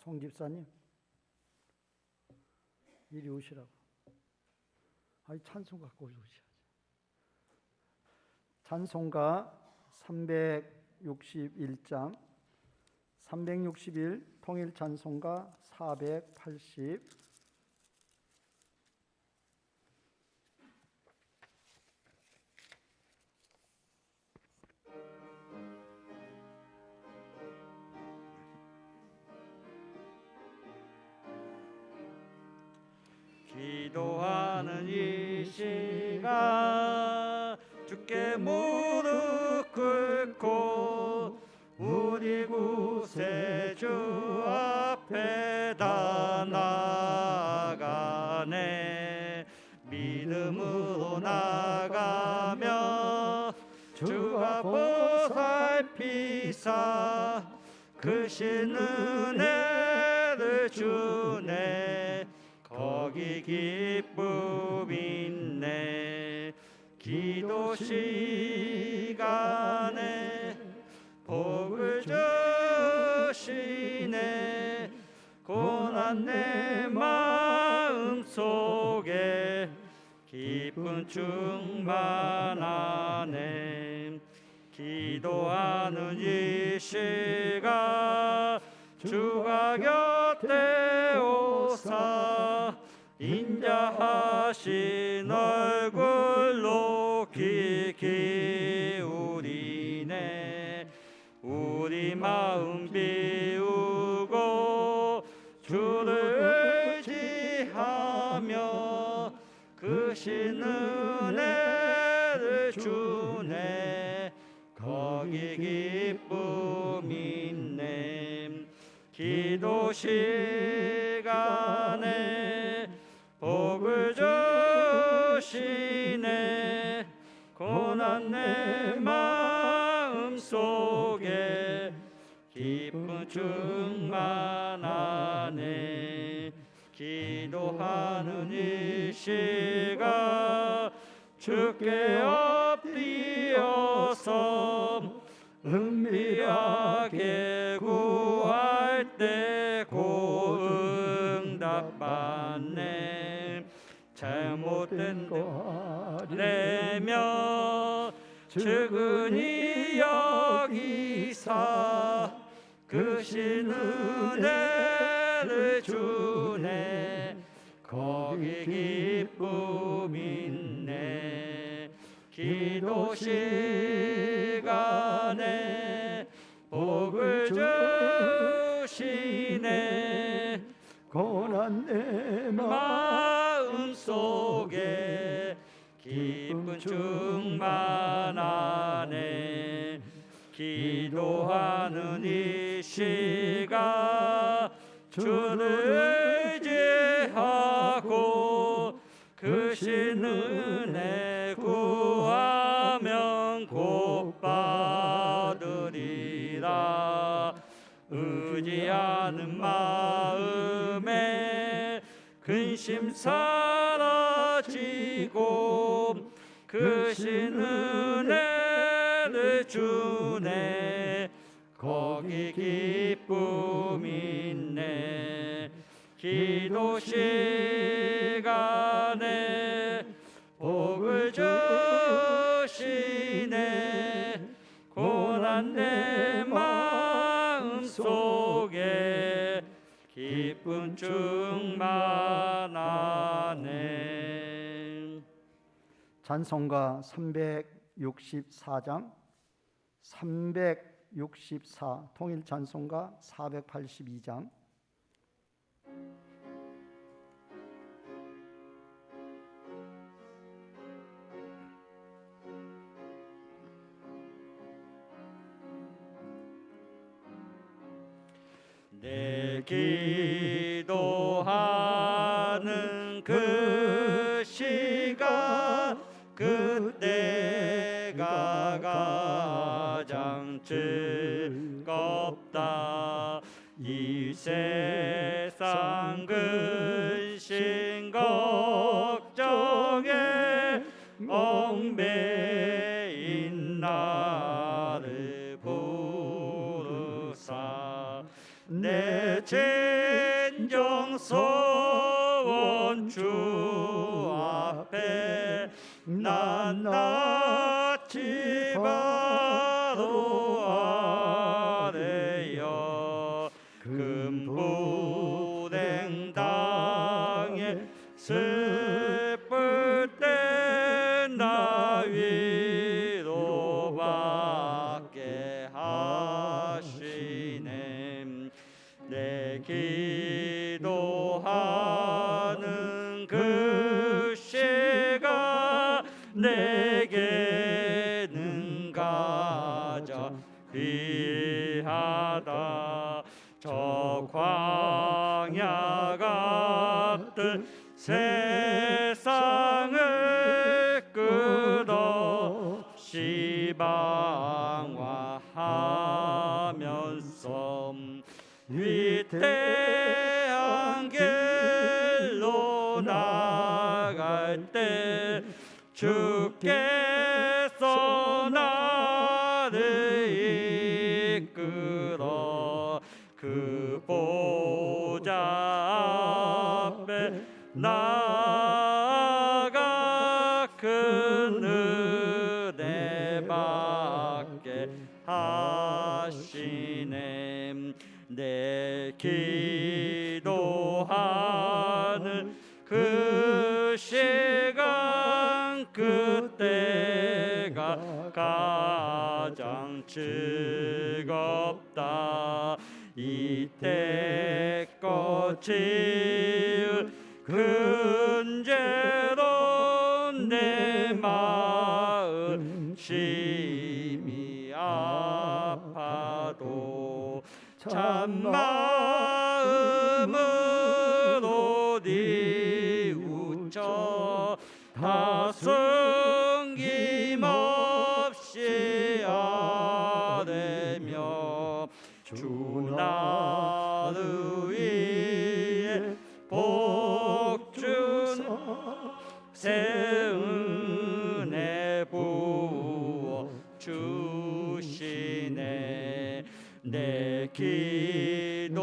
송 집사님, 이리 오시라고. 아이, 찬송가 갖고 오셔야지. 찬송가 361장, 361 통일 찬송가 480. 기도하는 이 시간 주께 무릎 꿇고 우리 구세주 앞에 다 나가네. 믿음으로 나가며 주가 보살피사 크신 은혜를 주네. 거기 기쁨 있네. 기도 시간에 복을 주시네. 고난 내 마음 속에 기쁨 충만하네. 기도하는 이 시간 주가 곁에 오사 인자하신 얼굴로 귀 기울이네. 우리 마음 비우고 주를 의지하며 크신 은혜를 주네. 거기 기쁨 있네. 기도 시간에 복을 주시네. 고난 내 마음 속에 기쁨 충만하네. 기도하는 이 시간 주께 엎드려서 은밀하게 구할 때 고응답 받네. 잘못된 것 내며 측은히 여기사 크신 은혜를 주네. 거기 기쁨 있네. 기도 시간에 복을 주시네. 고난 내 마음 속에 기쁨 충만하네. 기도하는 이 시간 주를 의지하고 크신 은혜 구하면 곧 받으리라. 의지하는 마음에 근심 사라지고 크신 은혜를 주네. 거기 기쁨 있네. 기도 시간에 복을 주시네. 고난 내 마음 속에 기쁨 충만하네. 찬송가 364장, 364 통일 찬송가 482장. 내 기도하는 그 시간 그때가 가장 즐겁다. 이 세상 근심 걱정에 얽매인 나를 부르사 내 진정 소원 주 앞에 낱낱이 바로 아뢰어 금부랭 당에 슬플 때 나 위로받게 하시네. 내 기도하는 그 시간 내게는 가장 귀하다. 저 광야 같은 세상을 끝없이 방황하면서 위대한 길로 나갈 때 주께서 나를 이끌어 그 보좌 앞에 나아가 큰 은혜 받게 하시네. 내 기도하는 그 시간 그때가 가장 즐겁다. 이때껏 지은 근죄로 내 마음 심히 아파도 참마음으로 뉘우쳐 다 숨김없이 아뢰며 주 나를 위해 복주사 새 은혜 부어 주시네. 내 기도하는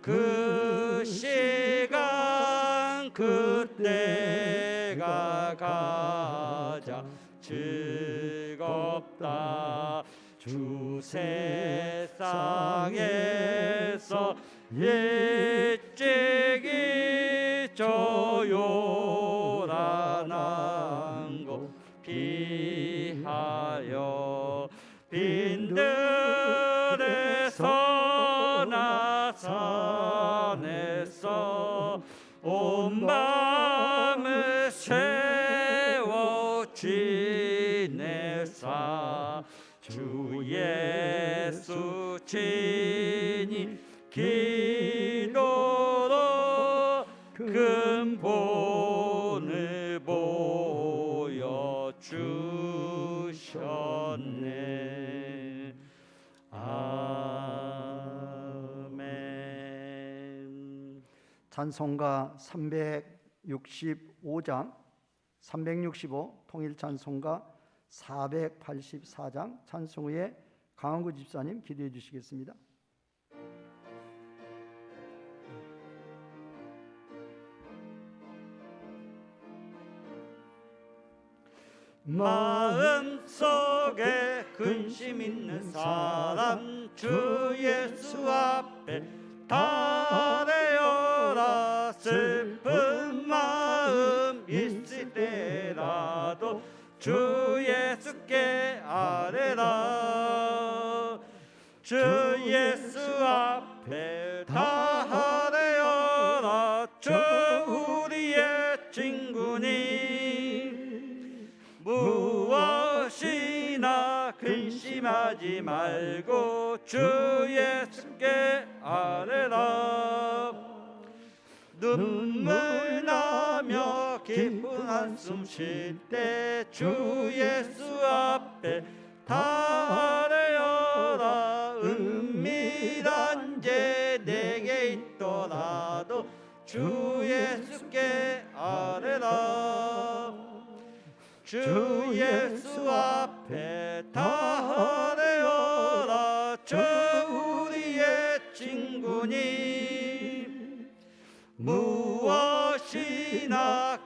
그 시간 그때가 가장 즐겁다. 주 세상에서 일찍이 조요란한 곳 피하여 빈들에서 나 산에서 온 마음을 세워 지내사 주 예수 친히 기도로 근본을 보여주셨네. 아멘. 찬송가 365장 365 통일 찬송가 484장 찬송 후에 강원구 집사님 기도해 주시겠습니다. 마음속에 근심 있는 사람 주 예수 앞에 다내어라. 슬픈 마음 있을 때라도 주 예수께 아뢰라. 주 예수 앞에 다내어라. 주 우리의 친구니 무엇이나 근심하지 말고 주 예수께 아뢰라. 눈물 나며 기쁜 한숨 쉴 때 주 예수 앞에 아뢰어라. 은밀한 죄 내게 있더라도 주 예수께 아뢰라. 주 예수 앞에 다 아뢰어라. 주 우리의 친구님 무엇이나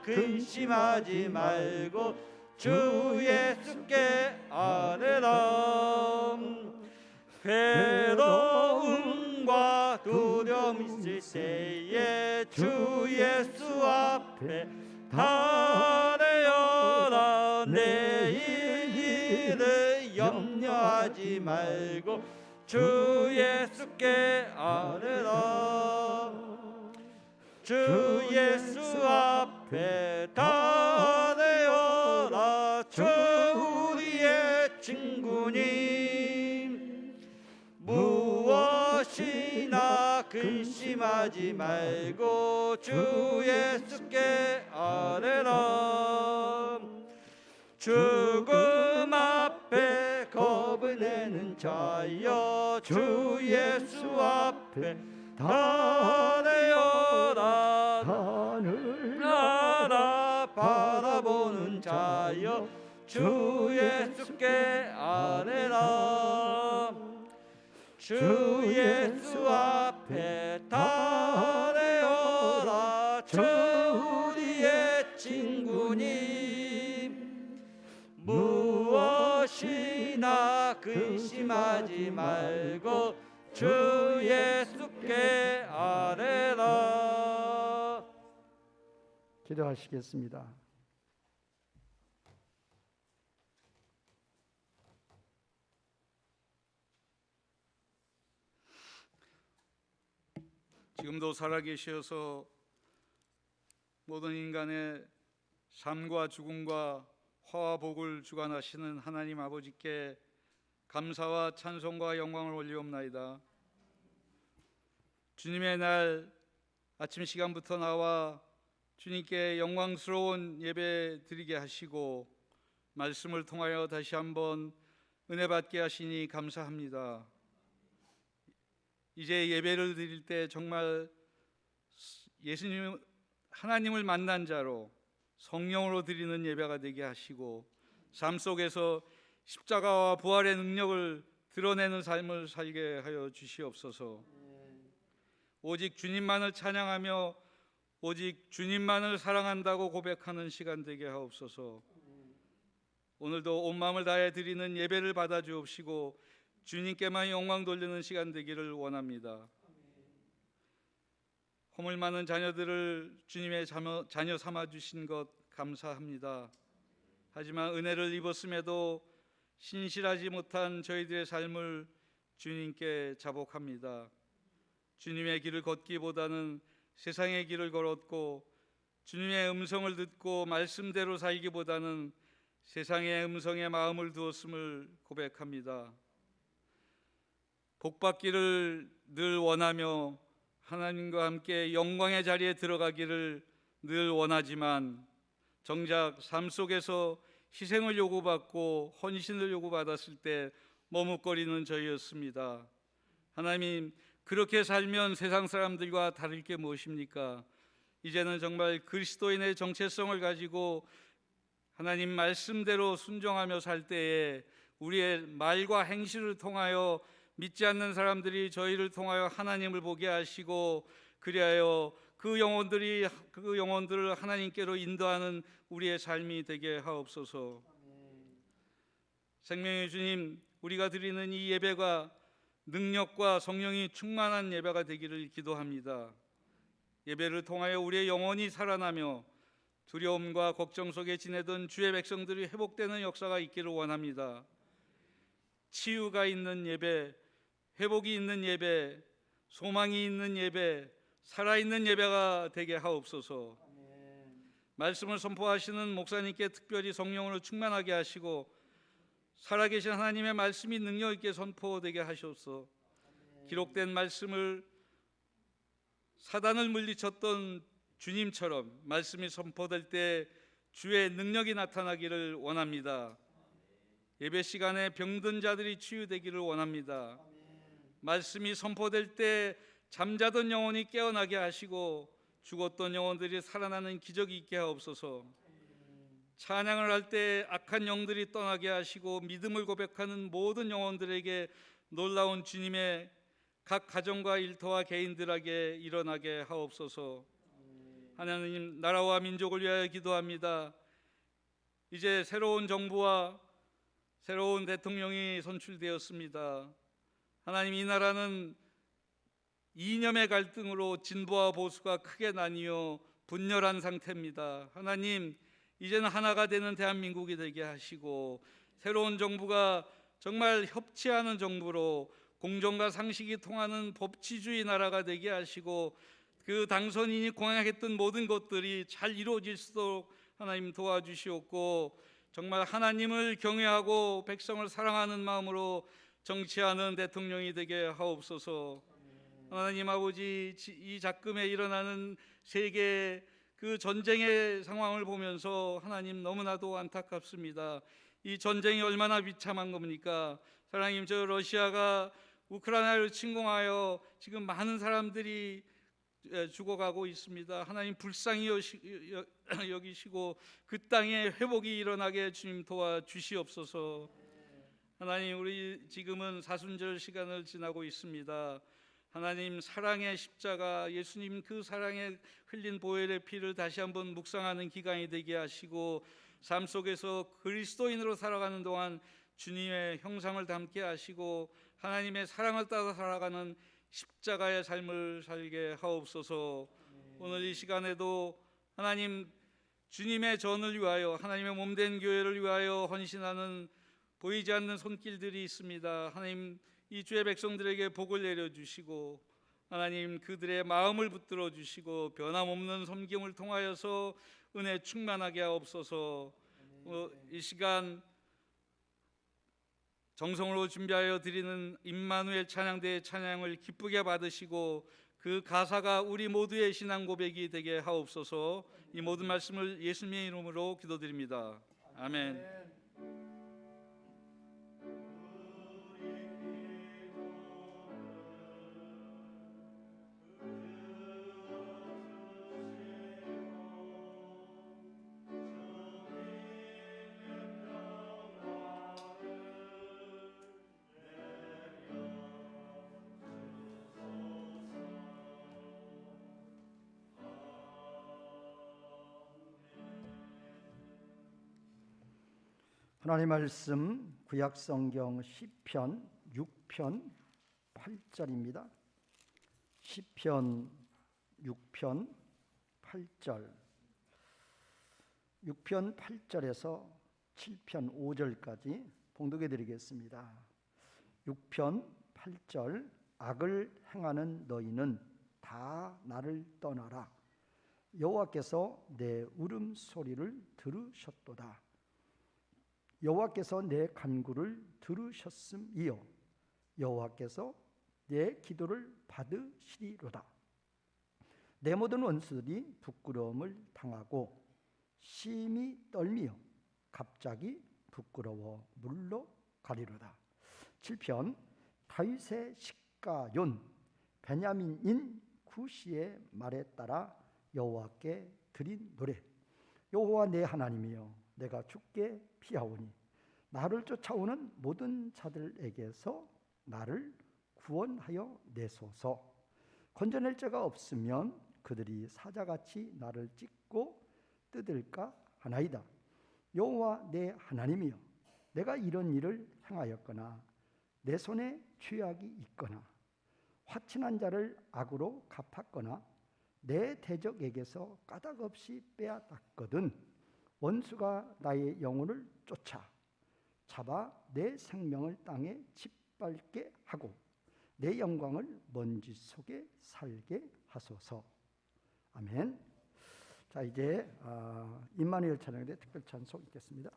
근심하지 말고 주 예수께 아뢰라. 괴로움과 두려움 있을 때에 주 예수 앞에 아뢰어라. 내일 일을 염려하지 말고 주 예수께 아뢰라. 주 예수 앞에 아뢰어라. 주 우리의 친구님 무엇이나 근심하지 말고 주 예수께 아뢰라. 죽음 앞에 겁을 내는 자여 주 예수 앞에 아뢰어라. 하늘 나라 바라보는 자여 주 예수께 아뢰라. 주 예수 앞에 아뢰어라. 주 우리의 친구님 무엇이나 근심하지 말고 주 예수께 아뢰라. 기도하시겠습니다. 지금도 살아계셔서 모든 인간의 삶과 죽음과 화와 복을 주관하시는 하나님 아버지께 감사와 찬송과 영광을 올리옵나이다. 주님의 날 아침 시간부터 나와 주님께 영광스러운 예배 드리게 하시고 말씀을 통하여 다시 한번 은혜 받게 하시니 감사합니다. 이제 예배를 드릴 때 정말 예수님 하나님을 만난 자로 성령으로 드리는 예배가 되게 하시고 삶 속에서 십자가와 부활의 능력을 드러내는 삶을 살게 하여 주시옵소서. 오직 주님만을 찬양하며 오직 주님만을 사랑한다고 고백하는 시간 되게 하옵소서. 오늘도 온 마음을 다해 드리는 예배를 받아 주옵시고 주님께만 영광 돌리는 시간 되기를 원합니다. 허물 많은 자녀들을 주님의 자녀 삼아 주신 것 감사합니다. 하지만 은혜를 입었음에도 신실하지 못한 저희들의 삶을 주님께 자복합니다. 주님의 길을 걷기보다는 세상의 길을 걸었고 주님의 음성을 듣고 말씀대로 살기보다는 세상의 음성에 마음을 두었음을 고백합니다. 복받기를 늘 원하며 하나님과 함께 영광의 자리에 들어가기를 늘 원하지만 정작 삶 속에서 희생을 요구받고 헌신을 요구받았을 때 머뭇거리는 저희였습니다. 하나님, 그렇게 살면 세상 사람들과 다를 게 무엇입니까? 이제는 정말 그리스도인의 정체성을 가지고 하나님 말씀대로 순종하며 살 때에 우리의 말과 행실을 통하여 믿지 않는 사람들이 저희를 통하여 하나님을 보게 하시고 그리하여 그 영혼들을 하나님께로 인도하는 우리의 삶이 되게 하옵소서. 생명의 주님, 우리가 드리는 이 예배가 능력과 성령이 충만한 예배가 되기를 기도합니다. 예배를 통하여 우리의 영혼이 살아나며 두려움과 걱정 속에 지내던 주의 백성들이 회복되는 역사가 있기를 원합니다. 치유가 있는 예배, 회복이 있는 예배, 소망이 있는 예배, 살아있는 예배가 되게 하옵소서. 말씀을 선포하시는 목사님께 특별히 성령으로 충만하게 하시고 살아계신 하나님의 말씀이 능력 있게 선포되게 하시옵소서. 기록된 말씀을 사단을 물리쳤던 주님처럼 말씀이 선포될 때 주의 능력이 나타나기를 원합니다. 예배 시간에 병든 자들이 치유되기를 원합니다. 말씀이 선포될 때 잠자던 영혼이 깨어나게 하시고 죽었던 영혼들이 살아나는 기적이 있게 하옵소서. 찬양을 할 때 악한 영들이 떠나게 하시고 믿음을 고백하는 모든 영혼들에게 놀라운 주님의 각 가정과 일터와 개인들에게 일어나게 하옵소서. 하나님, 나라와 민족을 위하여 기도합니다. 이제 새로운 정부와 새로운 대통령이 선출되었습니다. 하나님, 이 나라는 이념의 갈등으로 진보와 보수가 크게 나뉘어 분열한 상태입니다. 하나님, 이제는 하나가 되는 대한민국이 되게 하시고 새로운 정부가 정말 협치하는 정부로 공정과 상식이 통하는 법치주의 나라가 되게 하시고 그 당선인이 공약했던 모든 것들이 잘 이루어질 수 있도록 하나님 도와주시옵고 정말 하나님을 경외하고 백성을 사랑하는 마음으로 정치하는 대통령이 되게 하옵소서. 하나님 아버지, 이 작금에 일어나는 세계 그 전쟁의 상황을 보면서 하나님 너무나도 안타깝습니다. 이 전쟁이 얼마나 비참한 겁니까? 하나님, 저 러시아가 우크라이나를 침공하여 지금 많은 사람들이 죽어가고 있습니다. 하나님 불쌍히 여기시고 그 땅에 회복이 일어나게 주님 도와주시옵소서. 하나님, 우리 지금은 사순절 시간을 지나고 있습니다. 하나님, 사랑의 십자가, 예수님 그 사랑에 흘린 보혈의 피를 다시 한번 묵상하는 기간이 되게 하시고 삶 속에서 그리스도인으로 살아가는 동안 주님의 형상을 담게 하시고 하나님의 사랑을 따라 살아가는 십자가의 삶을 살게 하옵소서. 오늘 이 시간에도 하나님, 주님의 전을 위하여 하나님의 몸된 교회를 위하여 헌신하는 보이지 않는 손길들이 있습니다. 하나님, 이 주의 백성들에게 복을 내려주시고 하나님 그들의 마음을 붙들어 주시고 변함없는 섬김을 통하여서 은혜 충만하게 하옵소서. 이 시간 정성으로 준비하여 드리는 임마누엘 찬양대의 찬양을 기쁘게 받으시고 그 가사가 우리 모두의 신앙 고백이 되게 하옵소서. 이 모든 말씀을 예수님의 이름으로 기도드립니다. 아멘. 하나님 말씀 구약성경 시편 6편 8절입니다. 시편 6편 8절, 6편 8절에서 7편 5절까지 봉독해 드리겠습니다. 6편 8절, 악을 행하는 너희는 다 나를 떠나라. 여호와께서 내 울음소리를 들으셨도다. 여호와께서 내 간구를 들으셨음이요 여호와께서 내 기도를 받으시리로다. 내 모든 원수들이 부끄러움을 당하고 심히 떨미어 갑자기 부끄러워 물러가리로다. 7편, 다윗의 식가yon 베냐민인 구시의 말에 따라 여호와께 드린 노래. 여호와 내 하나님이여, 내가 주께 피하오니 나를 쫓아오는 모든 자들에게서 나를 구원하여 내소서. 건져낼 자가 없으면 그들이 사자같이 나를 찢고 뜯을까 하나이다. 여호와 내 하나님이여, 내가 이런 일을 행하였거나 내 손에 죄악이 있거나 화친한 자를 악으로 갚았거나 내 대적에게서 까닭없이 빼앗았거든 원수가 나의 영혼을 쫓아 잡아 내 생명을 땅에 짓밟게 하고 내 영광을 먼지 속에 살게 하소서. 아멘. 자, 이제 임마누엘 찬양대 특별 찬송 읽겠습니다.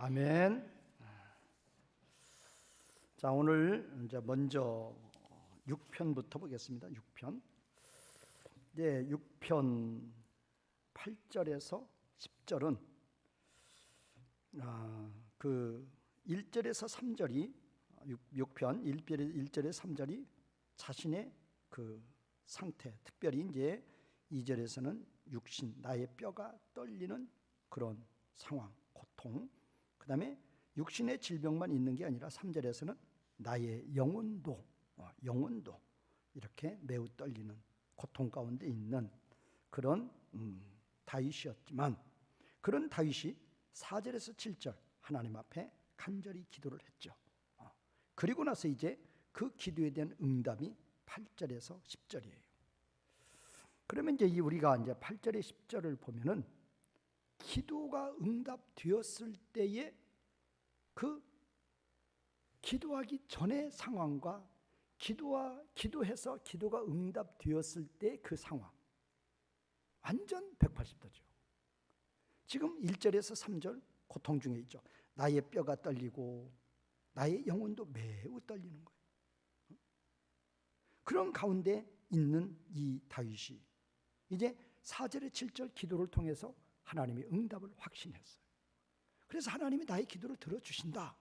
아멘. 자, 오늘 이제 먼저 6편부터 보겠습니다. 6편. 네, 6편 8절에서 10절은 그 1절에서 3절이 6편 1절에서 3절이 자신의 그 상태, 특별히 이제 2절에서는 육신, 나의 뼈가 떨리는 그런 상황, 고통. 그다음에 육신의 질병만 있는 게 아니라 3절에서는 나의 영혼도 이렇게 매우 떨리는 고통 가운데 있는 그런 다윗이었지만, 그런 다윗이 4절에서 7절 하나님 앞에 간절히 기도를 했죠. 그리고 나서 이제 그 기도에 대한 응답이 8절에서 10절이에요. 그러면 이제 우리가 이제 8절에 10절을 보면은 기도가 응답되었을 때의 그 기도하기 전의 상황과 기도해서 기도가 응답되었을 때 그 상황 완전 180도죠. 지금 1절에서 3절 고통 중에 있죠. 나의 뼈가 떨리고 나의 영혼도 매우 떨리는 거예요. 그런 가운데 있는 이 다윗이 이제 4절에 7절 기도를 통해서 하나님의 응답을 확신했어요. 그래서 하나님이 나의 기도를 들어주신다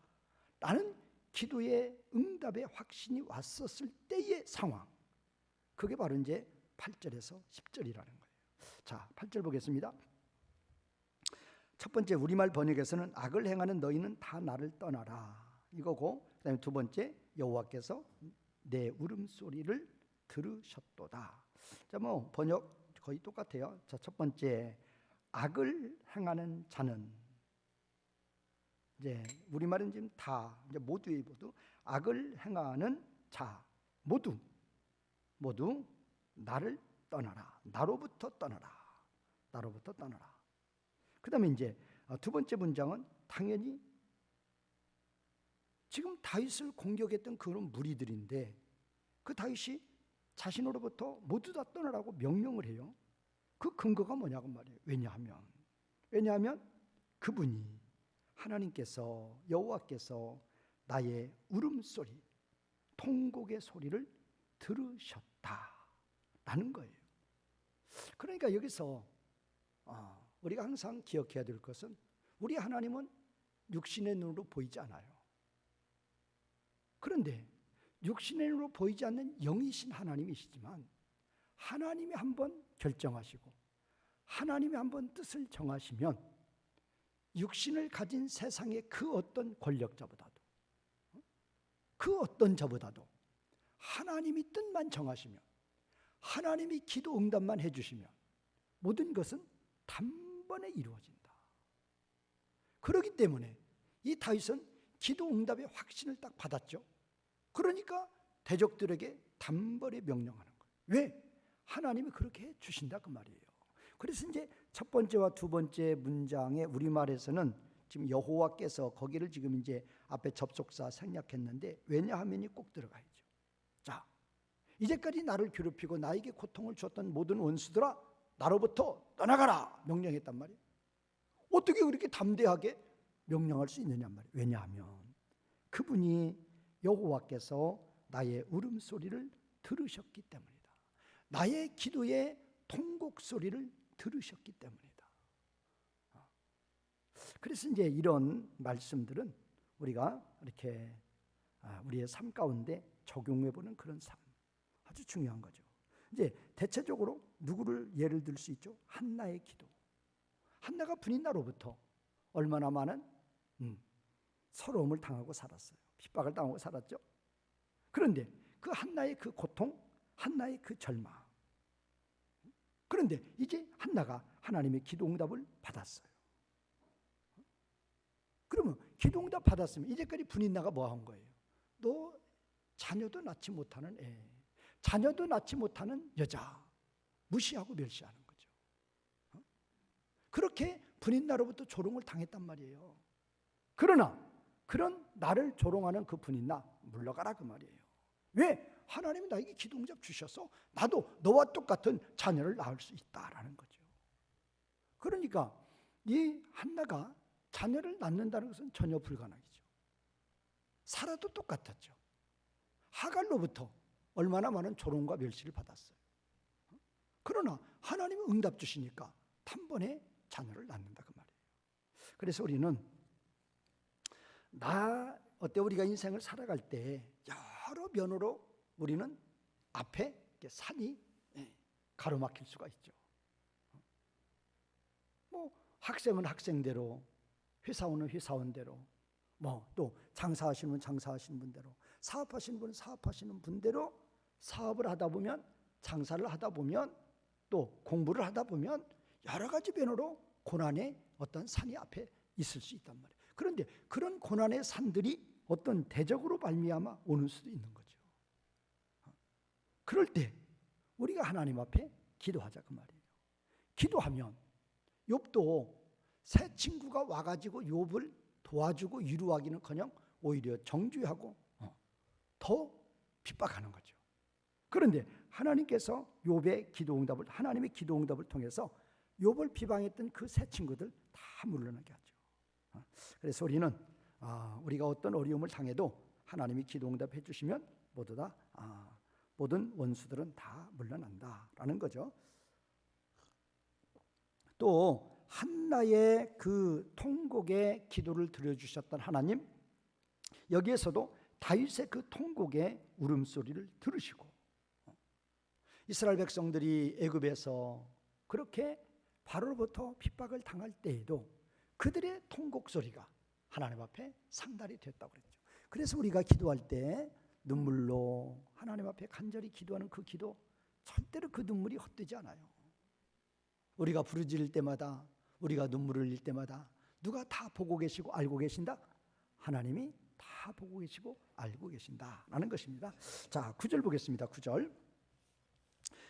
라는 기도의 응답의 확신이 왔었을 때의 상황, 그게 바로 이제 8절에서 10절이라는 거예요. 자, 8절 보겠습니다. 첫 번째 우리말 번역에서는 악을 행하는 너희는 다 나를 떠나라 이거고, 그다음에 두 번째 여호와께서 내 울음소리를 들으셨도다. 자, 뭐 번역 거의 똑같아요. 자, 첫 번째 악을 행하는 자는, 이제 우리말은 지금 다 이제 모두의 모두 악을 행하는 자 모두 나를 떠나라. 나로부터 떠나라. 그다음에 이제 두 번째 문장은 당연히 지금 다윗을 공격했던 그런 무리들인데 그 다윗이 자신으로부터 모두 다 떠나라고 명령을 해요. 그 근거가 뭐냐고 말이에요. 왜냐하면 그분이 하나님께서, 여호와께서 나의 울음소리, 통곡의 소리를 들으셨다라는 거예요. 그러니까 여기서 우리가 항상 기억해야 될 것은 우리 하나님은 육신의 눈으로 보이지 않아요. 그런데 육신의 눈으로 보이지 않는 영이신 하나님이시지만 하나님이 한번 결정하시고 하나님이 한번 뜻을 정하시면 육신을 가진 세상의 그 어떤 권력자보다도 그 어떤 자보다도 하나님이 뜻만 정하시면, 하나님이 기도 응답만 해주시면 모든 것은 단번에 이루어진다. 그렇기 때문에 이 다윗은 기도 응답의 확신을 딱 받았죠. 그러니까 대적들에게 단번에 명령하는 거예요. 왜? 하나님이 그렇게 해주신다 그 말이에요. 그래서 이제 첫 번째와 두 번째 문장의 우리말에서는 지금 여호와께서 거기를 지금 이제 앞에 접속사 생략했는데 왜냐하면이 꼭 들어가야죠. 자, 이제까지 나를 괴롭히고 나에게 고통을 줬던 모든 원수들아 나로부터 떠나가라 명령했단 말이에요. 어떻게 그렇게 담대하게 명령할 수 있느냐 말이에요. 왜냐하면 그분이 여호와께서 나의 울음소리를 들으셨기 때문이다. 나의 기도의 통곡 소리를 들으셨기 때문이다. 그래서 이제 이런 말씀들은 우리가 이렇게 우리의 삶 가운데 적용해 보는 그런 삶, 아주 중요한 거죠. 이제 대체적으로 누구를 예를 들 수 있죠? 한나의 기도. 한나가 분인나로부터 얼마나 많은 서러움을 당하고 살았어요. 핍박을 당하고 살았죠. 그런데 그 한나의 그 고통, 한나의 그 절망, 그런데 이제 한나가 하나님의 기도응답을 받았어요. 그러면 기도응답 받았으면 이제까지 분인나가 뭐 한 거예요? 너 자녀도 낳지 못하는 애, 자녀도 낳지 못하는 여자 무시하고 멸시하는 거죠. 그렇게 분인나로부터 조롱을 당했단 말이에요. 그러나 그런 나를 조롱하는 그 분인나 물러가라 그 말이에요. 왜? 하나님이 나에게 기도응답 주셔서 나도 너와 똑같은 자녀를 낳을 수 있다라는 거죠. 그러니까 이 한나가 자녀를 낳는다는 것은 전혀 불가능이죠. 사라도 똑같았죠. 하갈로부터 얼마나 많은 조롱과 멸시를 받았어요. 그러나 하나님은 응답 주시니까 단번에 자녀를 낳는다 그 말이에요. 그래서 우리는 우리가 인생을 살아갈 때 여러 면으로 우리는 앞에 산이 가로막힐 수가 있죠. 뭐 학생은 학생대로, 회사원은 회사원대로, 뭐 또 장사하시는 분 장사하시는 분대로, 사업하시는 분은 사업하시는 분대로 사업을 하다 보면, 장사를 하다 보면, 또 공부를 하다 보면 여러 가지 면으로 고난의 어떤 산이 앞에 있을 수 있단 말이에요. 그런데 그런 고난의 산들이 어떤 대적으로 말미암아 오는 수도 있는 거죠. 그럴 때 우리가 하나님 앞에 기도하자 그 말이에요. 기도하면 욥도 새 친구가 와가지고 욥을 도와주고 위로하기는커녕 오히려 정죄하고 더 핍박하는 거죠. 그런데 하나님께서 욥의 기도응답을, 하나님의 기도응답을 통해서 욥을 비방했던 그 새 친구들 다 물러나게 하죠. 그래서 우리는 우리가 어떤 어려움을 당해도 하나님이 기도응답해 주시면 모두 다 모든 원수들은 다 물러난다라는 거죠. 또 한나의 그 통곡의 기도를 들어주셨던 하나님, 여기에서도 다윗의 그 통곡의 울음소리를 들으시고, 이스라엘 백성들이 애굽에서 그렇게 바로로부터 핍박을 당할 때에도 그들의 통곡 소리가 하나님 앞에 상달이 됐다고 그랬죠. 그래서 우리가 기도할 때 눈물로 하나님 앞에 간절히 기도하는 그 기도, 절대로 그 눈물이 헛되지 않아요. 우리가 부르짖을 때마다, 우리가 눈물을 흘릴 때마다 누가 다 보고 계시고 알고 계신다? 하나님이 다 보고 계시고 알고 계신다라는 것입니다. 자, 9절 보겠습니다. 9절.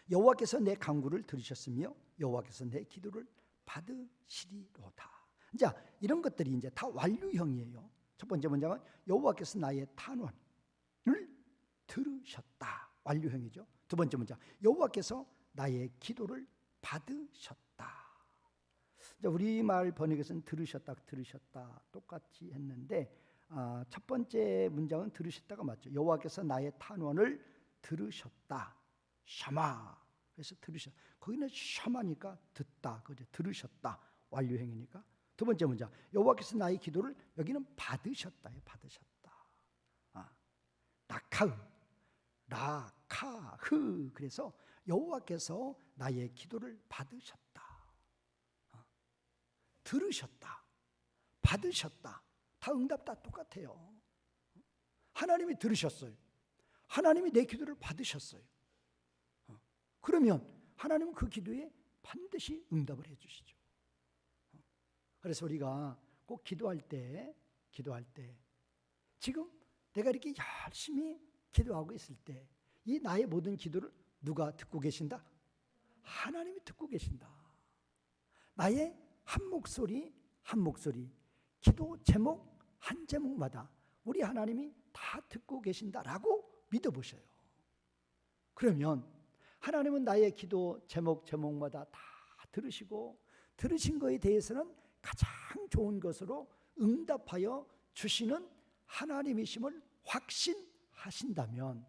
여호와께서 내 간구를 들으셨으며 여호와께서 내 기도를 받으시리로다. 자, 이런 것들이 이제 다 완료형이에요. 첫 번째 문장은 여호와께서 나의 탄원을 들으셨다. 완료형이죠. 두 번째 문장, 여호와께서 나의 기도를 받으셨다. 우리말 번역에서는 들으셨다 똑같이 했는데, 첫 번째 문장은 들으셨다가 맞죠. 여호와께서 나의 탄원을 들으셨다. 샤마. 그래서 들으셨. 거기는 샤마니까 듣다. 그죠? 들으셨다. 완료형이니까. 두 번째 문장, 여호와께서 나의 기도를, 여기는 받으셨다. 받으셨다. 라카흐. 그래서 여호와께서 나의 기도를 받으셨다. 들으셨다. 받으셨다. 다 응답 다 똑같아요. 하나님이 들으셨어요. 하나님이 내 기도를 받으셨어요. 그러면 하나님은 그 기도에 반드시 응답을 해주시죠. 그래서 우리가 꼭 기도할 때 지금 내가 이렇게 열심히 기도하고 있을 때 이 나의 모든 기도를 누가 듣고 계신다? 하나님이 듣고 계신다. 나의 한 목소리 한 목소리, 기도 제목 한 제목마다 우리 하나님이 다 듣고 계신다라고 믿어보셔요. 그러면 하나님은 나의 기도 제목마다 다 들으시고, 들으신 것에 대해서는 가장 좋은 것으로 응답하여 주시는 하나님이심을 확신하신다면,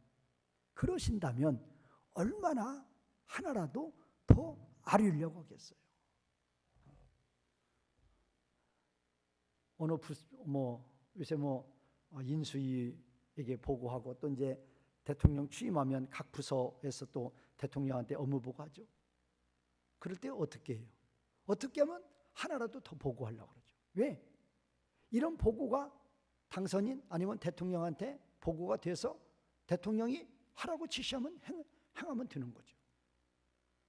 그러신다면 얼마나 하나라도 더 아뢰려고 하겠어요. 어느 요새 인수위에게 보고하고, 또 이제 대통령 취임하면 각 부서에서 또 대통령한테 업무 보고하죠. 그럴 때 어떻게 해요? 어떻게 하면 하나라도 더 보고하려고 그러죠. 왜? 이런 보고가 당선인 아니면 대통령한테 보고가 돼서 대통령이 하라고 지시하면 행하면 되는 거죠.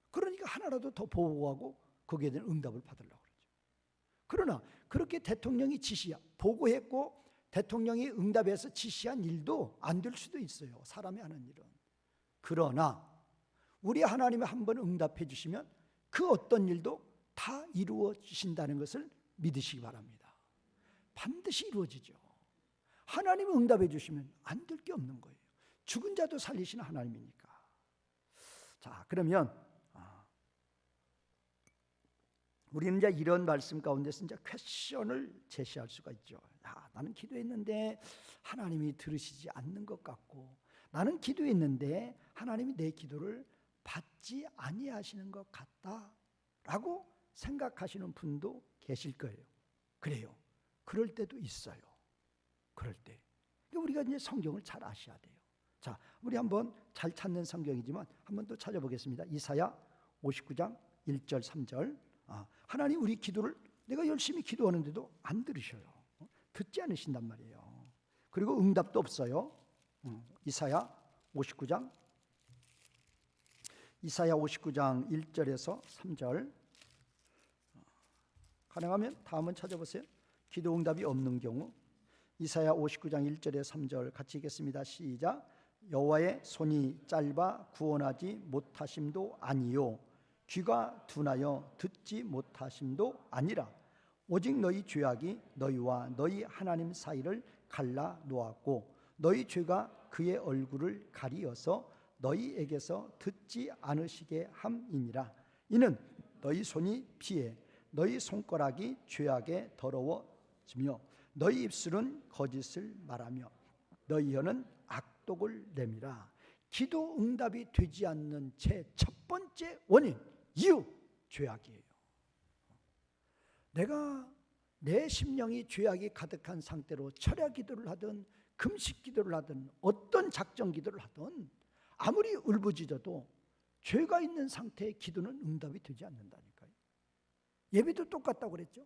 그러니까 하나라도 더 보고하고 거기에 대한 응답을 받으려고 그러죠. 그러나 그렇게 대통령이 보고했고 대통령이 응답해서 지시한 일도 안 될 수도 있어요. 사람이 하는 일은. 그러나 우리 하나님이 한번 응답해 주시면 그 어떤 일도 다 이루어지신다는 것을 믿으시기 바랍니다. 반드시 이루어지죠. 하나님이 응답해 주시면 안 될 게 없는 거예요. 죽은 자도 살리시는 하나님이니까. 자, 그러면 우리는 이제 이런 말씀 가운데서 이제 퀘션을 제시할 수가 있죠. 야, 나는 기도했는데 하나님이 들으시지 않는 것 같고, 나는 기도했는데 하나님이 내 기도를 받지 아니하시는 것 같다라고 생각하시는 분도 계실 거예요. 그래요. 그럴 때도 있어요. 그럴 때 우리가 이제 성경을 잘 아셔야 돼요. 자, 우리 한번 잘 찾는 성경이지만 한번 또 찾아보겠습니다. 이사야 59장 1절 3절. 하나님 우리 기도를, 내가 열심히 기도하는데도 안 들으셔요. 듣지 않으신단 말이에요. 그리고 응답도 없어요. 이사야 59장 1절에서 3절. 가능하면 다음은 찾아보세요. 기도 응답이 없는 경우. 이사야 59장 1절에 3절 같이 읽겠습니다. 시작. 여호와의 손이 짧아 구원하지 못하심도 아니요 귀가 둔하여 듣지 못하심도 아니라 오직 너희 죄악이 너희와 너희 하나님 사이를 갈라 놓았고 너희 죄가 그의 얼굴을 가리어서 너희에게서 듣지 않으시게 함이니라. 이는 너희 손이 피해 너희 손가락이 죄악에 더러워지며 너희 입술은 거짓을 말하며 너희 혀는 악독을 내밀어. 기도 응답이 되지 않는 제 첫 번째 원인, 이유, 죄악이에요. 내가 내 심령이 죄악이 가득한 상태로 철야 기도를 하든 금식 기도를 하든 어떤 작정 기도를 하든 아무리 울부짖어도 죄가 있는 상태의 기도는 응답이 되지 않는다니까요. 예배도 똑같다고 그랬죠.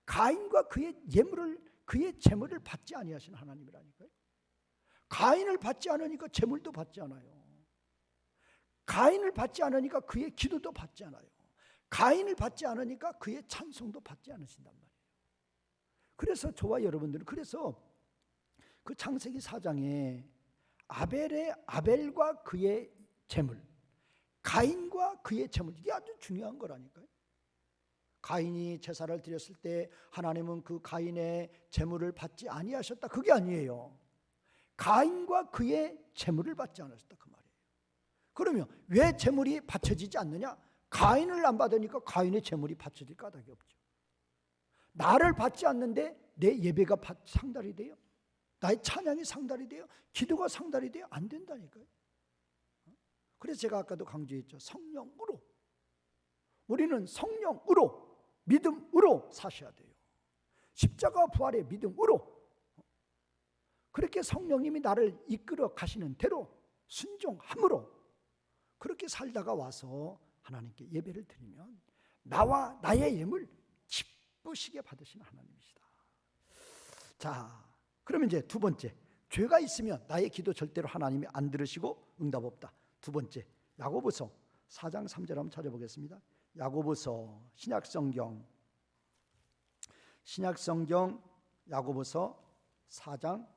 가인과 그의 재물을 받지 아니하신 하나님이라니까요. 가인을 받지 않으니까 재물도 받지 않아요. 가인을 받지 않으니까 그의 기도도 받지 않아요. 가인을 받지 않으니까 그의 찬송도 받지 않으신단 말이에요. 그래서 저와 여러분들은 그래서 그 창세기 4장에 아벨과 그의 재물, 가인과 그의 재물, 이게 아주 중요한 거라니까요. 가인이 제사를 드렸을 때 하나님은 그 가인의 재물을 받지 아니하셨다, 그게 아니에요. 가인과 그의 재물을 받지 않으셨다, 그 말이에요. 그러면 왜 재물이 바쳐지지 않느냐? 가인을 안 받으니까 가인의 재물이 바쳐질 까닭이 없죠. 나를 받지 않는데 내 예배가 상달이 돼요? 나의 찬양이 상달이 돼요? 기도가 상달이 돼요? 안 된다니까요. 그래서 제가 아까도 강조했죠. 성령으로, 우리는 성령으로, 믿음으로 사셔야 돼요. 십자가 부활의 믿음으로. 그렇게 성령님이 나를 이끌어 가시는 대로 순종함으로 그렇게 살다가 와서 하나님께 예배를 드리면 나와 나의 예물 기쁘시게 받으시는 하나님이시다. 자, 그러면 이제 두 번째, 죄가 있으면 나의 기도 절대로 하나님이 안 들으시고 응답 없다. 두 번째, 야고보서 4장 3절 한번 찾아보겠습니다. 야고보서 신약성경 야고보서 4장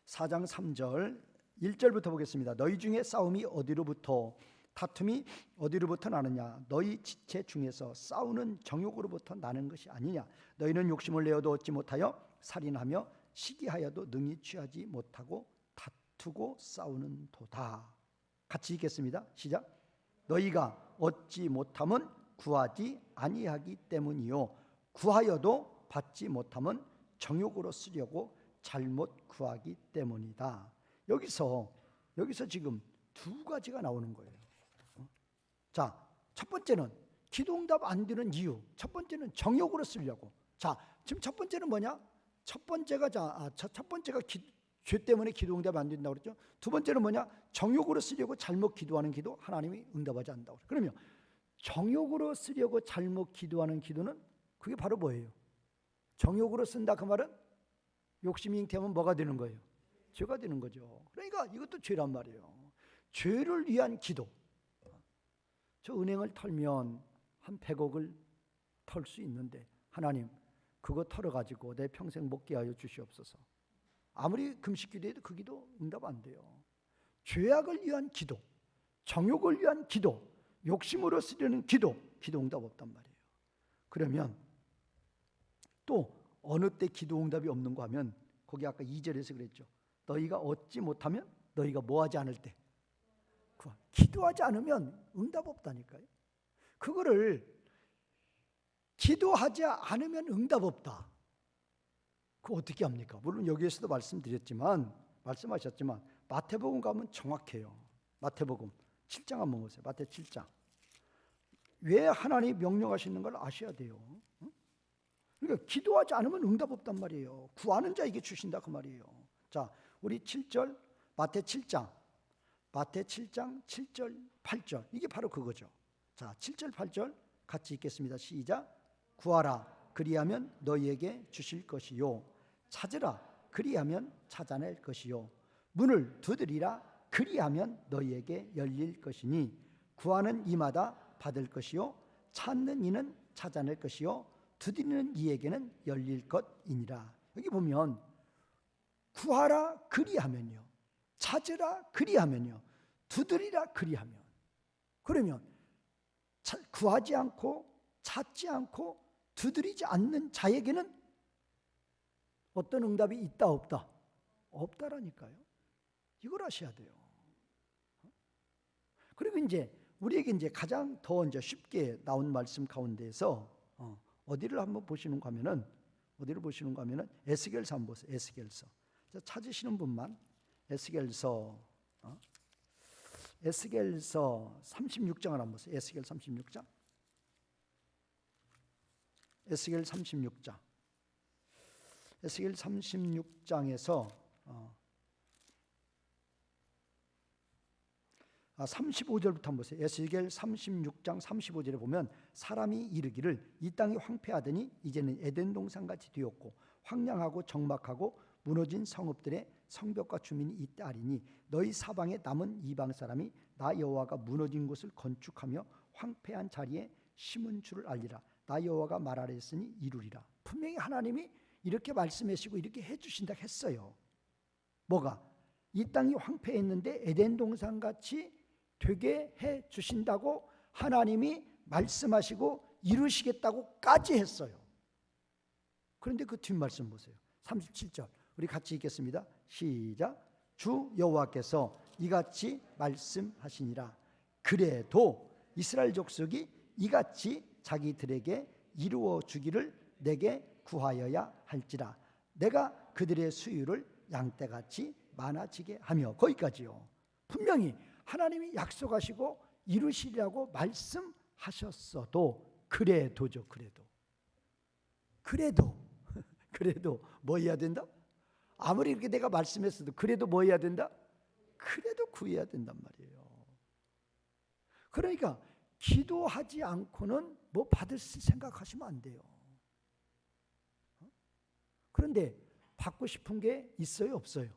3절 1절부터 보겠습니다. 너희 중에 싸움이 어디로부터, 다툼이 어디로부터 나느냐? 너희 지체 중에서 싸우는 정욕으로부터 나는 것이 아니냐? 너희는 욕심을 내어도 얻지 못하여 살인하며 시기하여도 능히 취하지 못하고 다투고 싸우는 도다. 같이 읽겠습니다. 시작. 너희가 얻지 못함은 구하지 아니하기 때문이요 구하여도 받지 못함은 정욕으로 쓰려고 잘못 구하기 때문이다. 여기서 지금 두 가지가 나오는 거예요. 자, 첫 번째는 기도 응답 안 되는 이유. 첫 번째는 정욕으로 쓰려고. 자, 지금 첫 번째는 뭐냐? 첫 번째가 죄 때문에 기도 응답이 안 된다고 그랬죠. 두 번째는 뭐냐? 정욕으로 쓰려고 잘못 기도하는 기도 하나님이 응답하지 않는다고. 그러면 정욕으로 쓰려고 잘못 기도하는 기도는 그게 바로 뭐예요? 정욕으로 쓴다 그 말은 욕심이 잉태하면 뭐가 되는 거예요? 죄가 되는 거죠. 그러니까 이것도 죄란 말이에요. 죄를 위한 기도. 저 은행을 털면 한 100억을 털 수 있는데 하나님 그거 털어가지고 내 평생 먹게 하여 주시옵소서. 아무리 금식 기도해도 그 기도 응답 안 돼요. 죄악을 위한 기도, 정욕을 위한 기도, 욕심으로 쓰려는 기도 응답 없단 말이에요. 그러면 또 어느 때 기도 응답이 없는 거 하면 거기 아까 2절에서 그랬죠. 너희가 얻지 못하면 너희가 뭐 하지 않을 때? 기도하지 않으면 응답 없다니까요. 그거를 기도하지 않으면 응답 없다. 그거 어떻게 합니까? 물론 여기에서도 말씀하셨지만 마태복음 가면 정확해요. 마태복음 7장 한번 보세요. 마태 7장. 왜 하나님이 명령하시는 걸 아셔야 돼요. 그러니까 기도하지 않으면 응답 없단 말이에요. 구하는 자에게 주신다 그 말이에요. 자, 우리 7절 마태 7장 7절 8절 이게 바로 그거죠. 자, 7절 8절 같이 읽겠습니다. 시작. 구하라 그리하면 너희에게 주실 것이요 찾으라 그리하면 찾아낼 것이요 문을 두드리라 그리하면 너희에게 열릴 것이니 구하는 이마다 받을 것이요 찾는 이는 찾아낼 것이요 두드리는 이에게는 열릴 것이니라. 여기 보면 구하라 그리하면요 찾으라 그리하면요 두드리라 그리하면, 그러면 구하지 않고 찾지 않고 두드리지 않는 자에게는 어떤 응답이 있다 없다? 없다라니까요. 이걸 아셔야 돼요. 그리고 이제 우리에게 이제 가장 더 이제 쉽게 나온 말씀 가운데에서 어디를 한번 보시는 거 하면은 에스겔서 한번 보세요. 에스겔서. 찾으시는 분만 에스겔서 36장을 한번 보세요. 에스겔 36장. 에스겔 36장에서 35절부터 한번 보세요. 에스겔 36장 35절에 보면 사람이 이르기를 이 땅이 황폐하더니 이제는 에덴 동산같이 되었고 황량하고 적막하고 무너진 성읍들의 성벽과 주민이 있다리니 너희 사방에 남은 이방 사람이 나 여호와가 무너진 곳을 건축하며 황폐한 자리에 심은 줄을 알리라. 나 여호와가 말하랬으니 이루리라. 분명히 하나님이 이렇게 말씀하시고 이렇게 해주신다 했어요. 뭐가? 이 땅이 황폐했는데 에덴 동산같이 되게 해주신다고 하나님이 말씀하시고 이루시겠다고까지 했어요. 그런데 그 뒷말씀 보세요. 37절 우리 같이 읽겠습니다. 시작. 주 여호와께서 이같이 말씀하시니라. 그래도 이스라엘 족속이 이같이 자기들에게 이루어 주기를 내게 구하여야 할지라. 내가 그들의 수유를 양떼같이 많아지게 하며. 거기까지요. 분명히 하나님이 약속하시고 이루시리라고 말씀하셨어도 그래도죠. 그래도 뭐 해야 된다? 아무리 이렇게 내가 말씀했어도 그래도 뭐 해야 된다? 그래도 구해야 된단 말이에요. 그러니까 기도하지 않고는 뭐 받을 생각하시면 안 돼요. 그런데 받고 싶은 게 있어요, 없어요?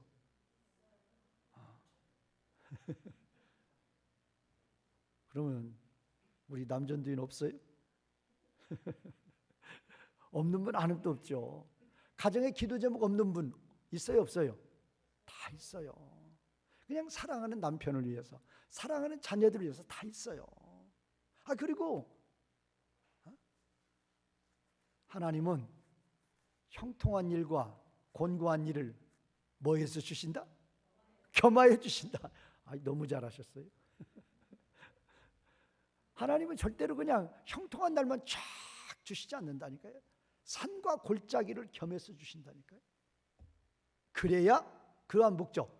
그러면 우리 남전도인 없어요? 없는 분 아무도 없죠. 가정에 기도 제목 없는 분 있어요, 없어요? 다 있어요. 그냥 사랑하는 남편을 위해서, 사랑하는 자녀들을 위해서 다 있어요. 그리고 하나님은 형통한 일과 곤고한 일을 뭐해서 주신다? 겸하여 주신다. 너무 잘하셨어요. 하나님은 절대로 그냥 형통한 날만 쫙 주시지 않는다니까요. 산과 골짜기를 겸해서 주신다니까요. 그래야 그러한 목적,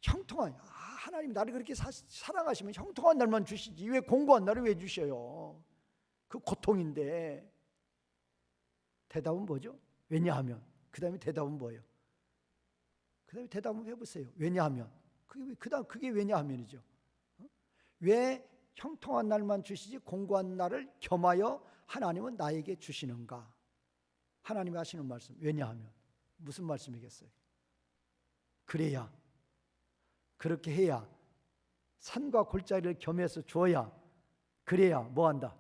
형통한, 하나님 나를 그렇게 사랑하시면 형통한 날만 주시지 왜 공고한 날을 왜 주셔요? 그 고통인데. 대답은 뭐죠? 왜냐하면. 그 다음에 대답은 뭐예요? 그 다음에 대답은 해보세요. 왜냐하면. 그게 왜냐하면이죠. 왜 형통한 날만 주시지 공고한 날을 겸하여 하나님은 나에게 주시는가? 하나님이 하시는 말씀. 왜냐하면. 무슨 말씀이겠어요? 그래야, 그렇게 해야, 산과 골짜기를 겸해서 주어야, 그래야 뭐한다?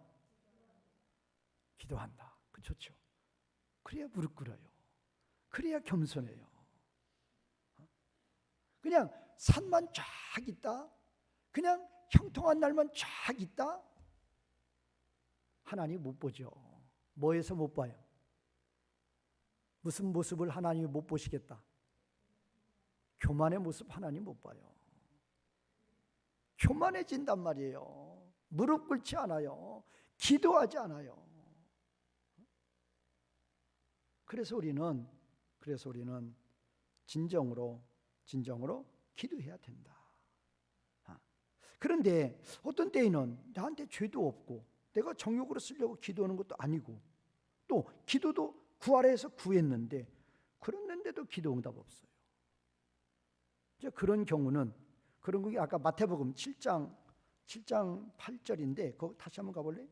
기도한다. 그 좋죠. 그래야 무릎 꿇어요. 그래야 겸손해요. 그냥 산만 쫙 있다, 그냥 형통한 날만 쫙 있다, 하나님 못 보죠. 뭐에서 못 봐요? 무슨 모습을 하나님이 못 보시겠다? 교만의 모습 하나님 못 봐요. 교만해진단 말이에요. 무릎 꿇지 않아요. 기도하지 않아요. 그래서 우리는 진정으로 기도해야 된다. 그런데 어떤 때에는 나한테 죄도 없고 내가 정욕으로 쓰려고 기도하는 것도 아니고 또 기도도 구하라 해서 구했는데 그랬는데도 기도 응답 없어요. 이제 그런 경우는 그런 게 아까 마태복음 7장 8절인데 거기 다시 한번 가볼래요?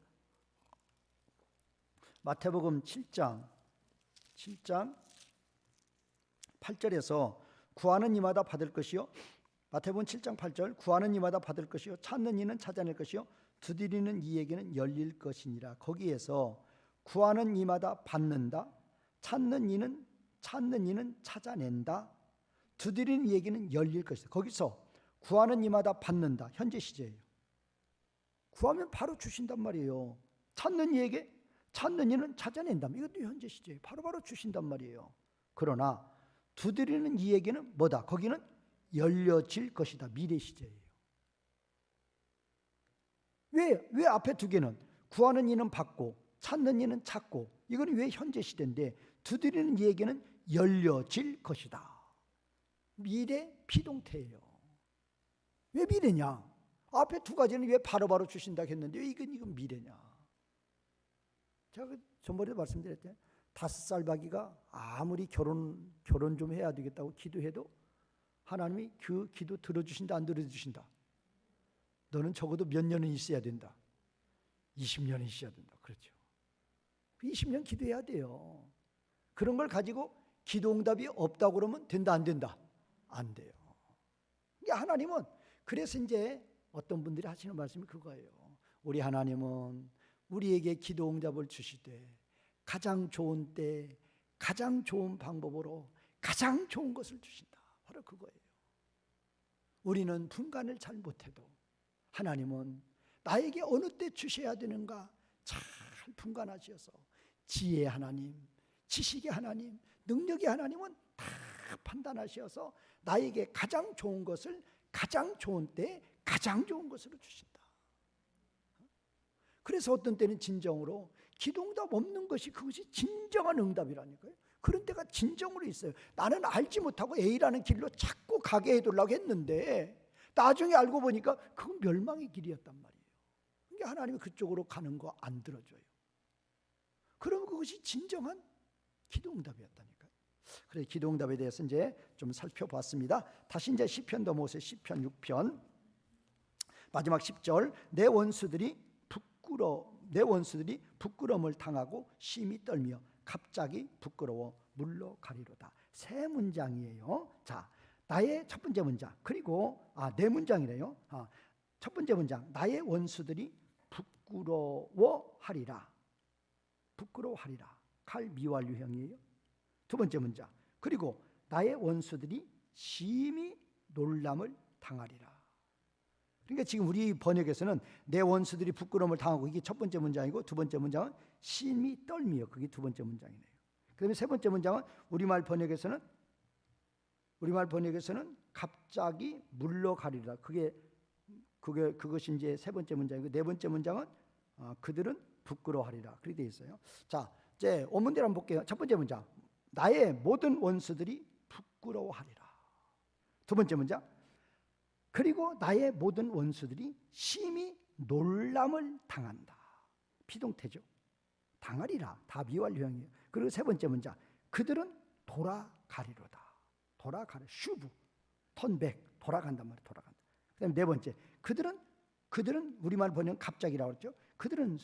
마태복음 7장 8절에서 구하는 이마다 받을 것이요, 마태복음 7장 8절, 구하는 이마다 받을 것이요, 찾는 이는 찾아낼 것이요, 두드리는 이에게는 열릴 것이니라. 거기에서 구하는 이마다 받는다, 찾는 이는 찾아낸다, 두드리는 이에게는 열릴 것이다. 거기서 구하는 이마다 받는다, 현재 시제예요. 구하면 바로 주신단 말이에요. 찾는 이는 찾아낸다. 이것도 현재 시제예요. 바로 주신단 말이에요. 그러나 두드리는 이에게는 뭐다? 거기는 열려질 것이다. 미래 시제예요. 왜 앞에 두 개는 구하는 이는 받고 찾는 이는 찾고, 이거는 왜 현재 시대인데 두드리는 이에게는 열려질 것이다. 미래 비동태예요. 왜 미래냐? 앞에 두 가지는 왜 바로바로 주신다 했는데 왜 이건 미래냐? 제가 전번에도 말씀드렸잖아요. 5살 박이가 아무리 결혼 좀 해야 되겠다고 기도해도 하나님이 그 기도 들어주신다 안 들어주신다? 너는 적어도 몇 년은 있어야 된다. 20년은 있어야 된다. 그렇죠. 20년 기도해야 돼요. 그런 걸 가지고 기도 응답이 없다고 그러면 된다 안 된다? 안 돼요. 하나님은 그래서 이제 어떤 분들이 하시는 말씀이 그거예요. 우리 하나님은 우리에게 기도 응답을 주시되 가장 좋은 때 가장 좋은 방법으로 가장 좋은 것을 주신다. 바로 그거예요. 우리는 분간을 잘 못해도 하나님은 나에게 어느 때 주셔야 되는가 잘 분간하셔서 지혜의 하나님, 지식의 하나님, 능력의 하나님은 다 판단하셔서 나에게 가장 좋은 것을 가장 좋은 때 가장 좋은 것으로 주신다. 그래서 어떤 때는 진정으로 기도 응답 없는 것이 그것이 진정한 응답이라니까요. 그런 때가 진정으로 있어요. 나는 알지 못하고 A라는 길로 자꾸 가게 해두려고 했는데 나중에 알고 보니까 그건 멸망의 길이었단 말이에요. 그러니까 하나님이 그쪽으로 가는 거 안 들어줘요. 그럼 그것이 진정한 기도 응답이었다니까요. 그래서 기도 응답에 대해서 이제 좀 살펴봤습니다. 다시 이제 시편 넘어오세요. 시편 6편 마지막 10절, 내 원수들이 부끄러움을 당하고 심히 떨며 갑자기 부끄러워 물러가리로다. 세 문장이에요. 자, 나의 첫 번째 문장, 그리고 네 문장이래요. 첫 번째 문장, 나의 원수들이 부끄러워하리라. 칼 미완 유형이에요. 두 번째 문장, 그리고 나의 원수들이 심히 놀람을 당하리라. 그러니까 지금 우리 번역에서는 내 원수들이 부끄러움을 당하고, 이게 첫 번째 문장이고, 두 번째 문장은 심히 떨미요. 그게 두 번째 문장이네요. 그다음에 세 번째 문장은 우리말 번역에서는 갑자기 물러가리라. 그것이 이제 세 번째 문장이고, 네 번째 문장은 그들은 부끄러워하리라. 그렇게 되어 있어요. 자, 이제 원문대로 한번 볼게요. 첫 번째 문장, 나의 모든 원수들이 부끄러워하리라. 두 번째 문장, 그리고 나의 모든 원수들이 심히 놀람을 당한다. 비동태죠. 당하리라. 다 미완료형이에요. 그리고 세 번째 문장, 그들은 돌아가리로다. 슈브, 턴백, 돌아간단 말이에요. 돌아간다. 그다음에 네 번째, 그들은 우리말 번역은 갑자기라고 그랬죠. 그들은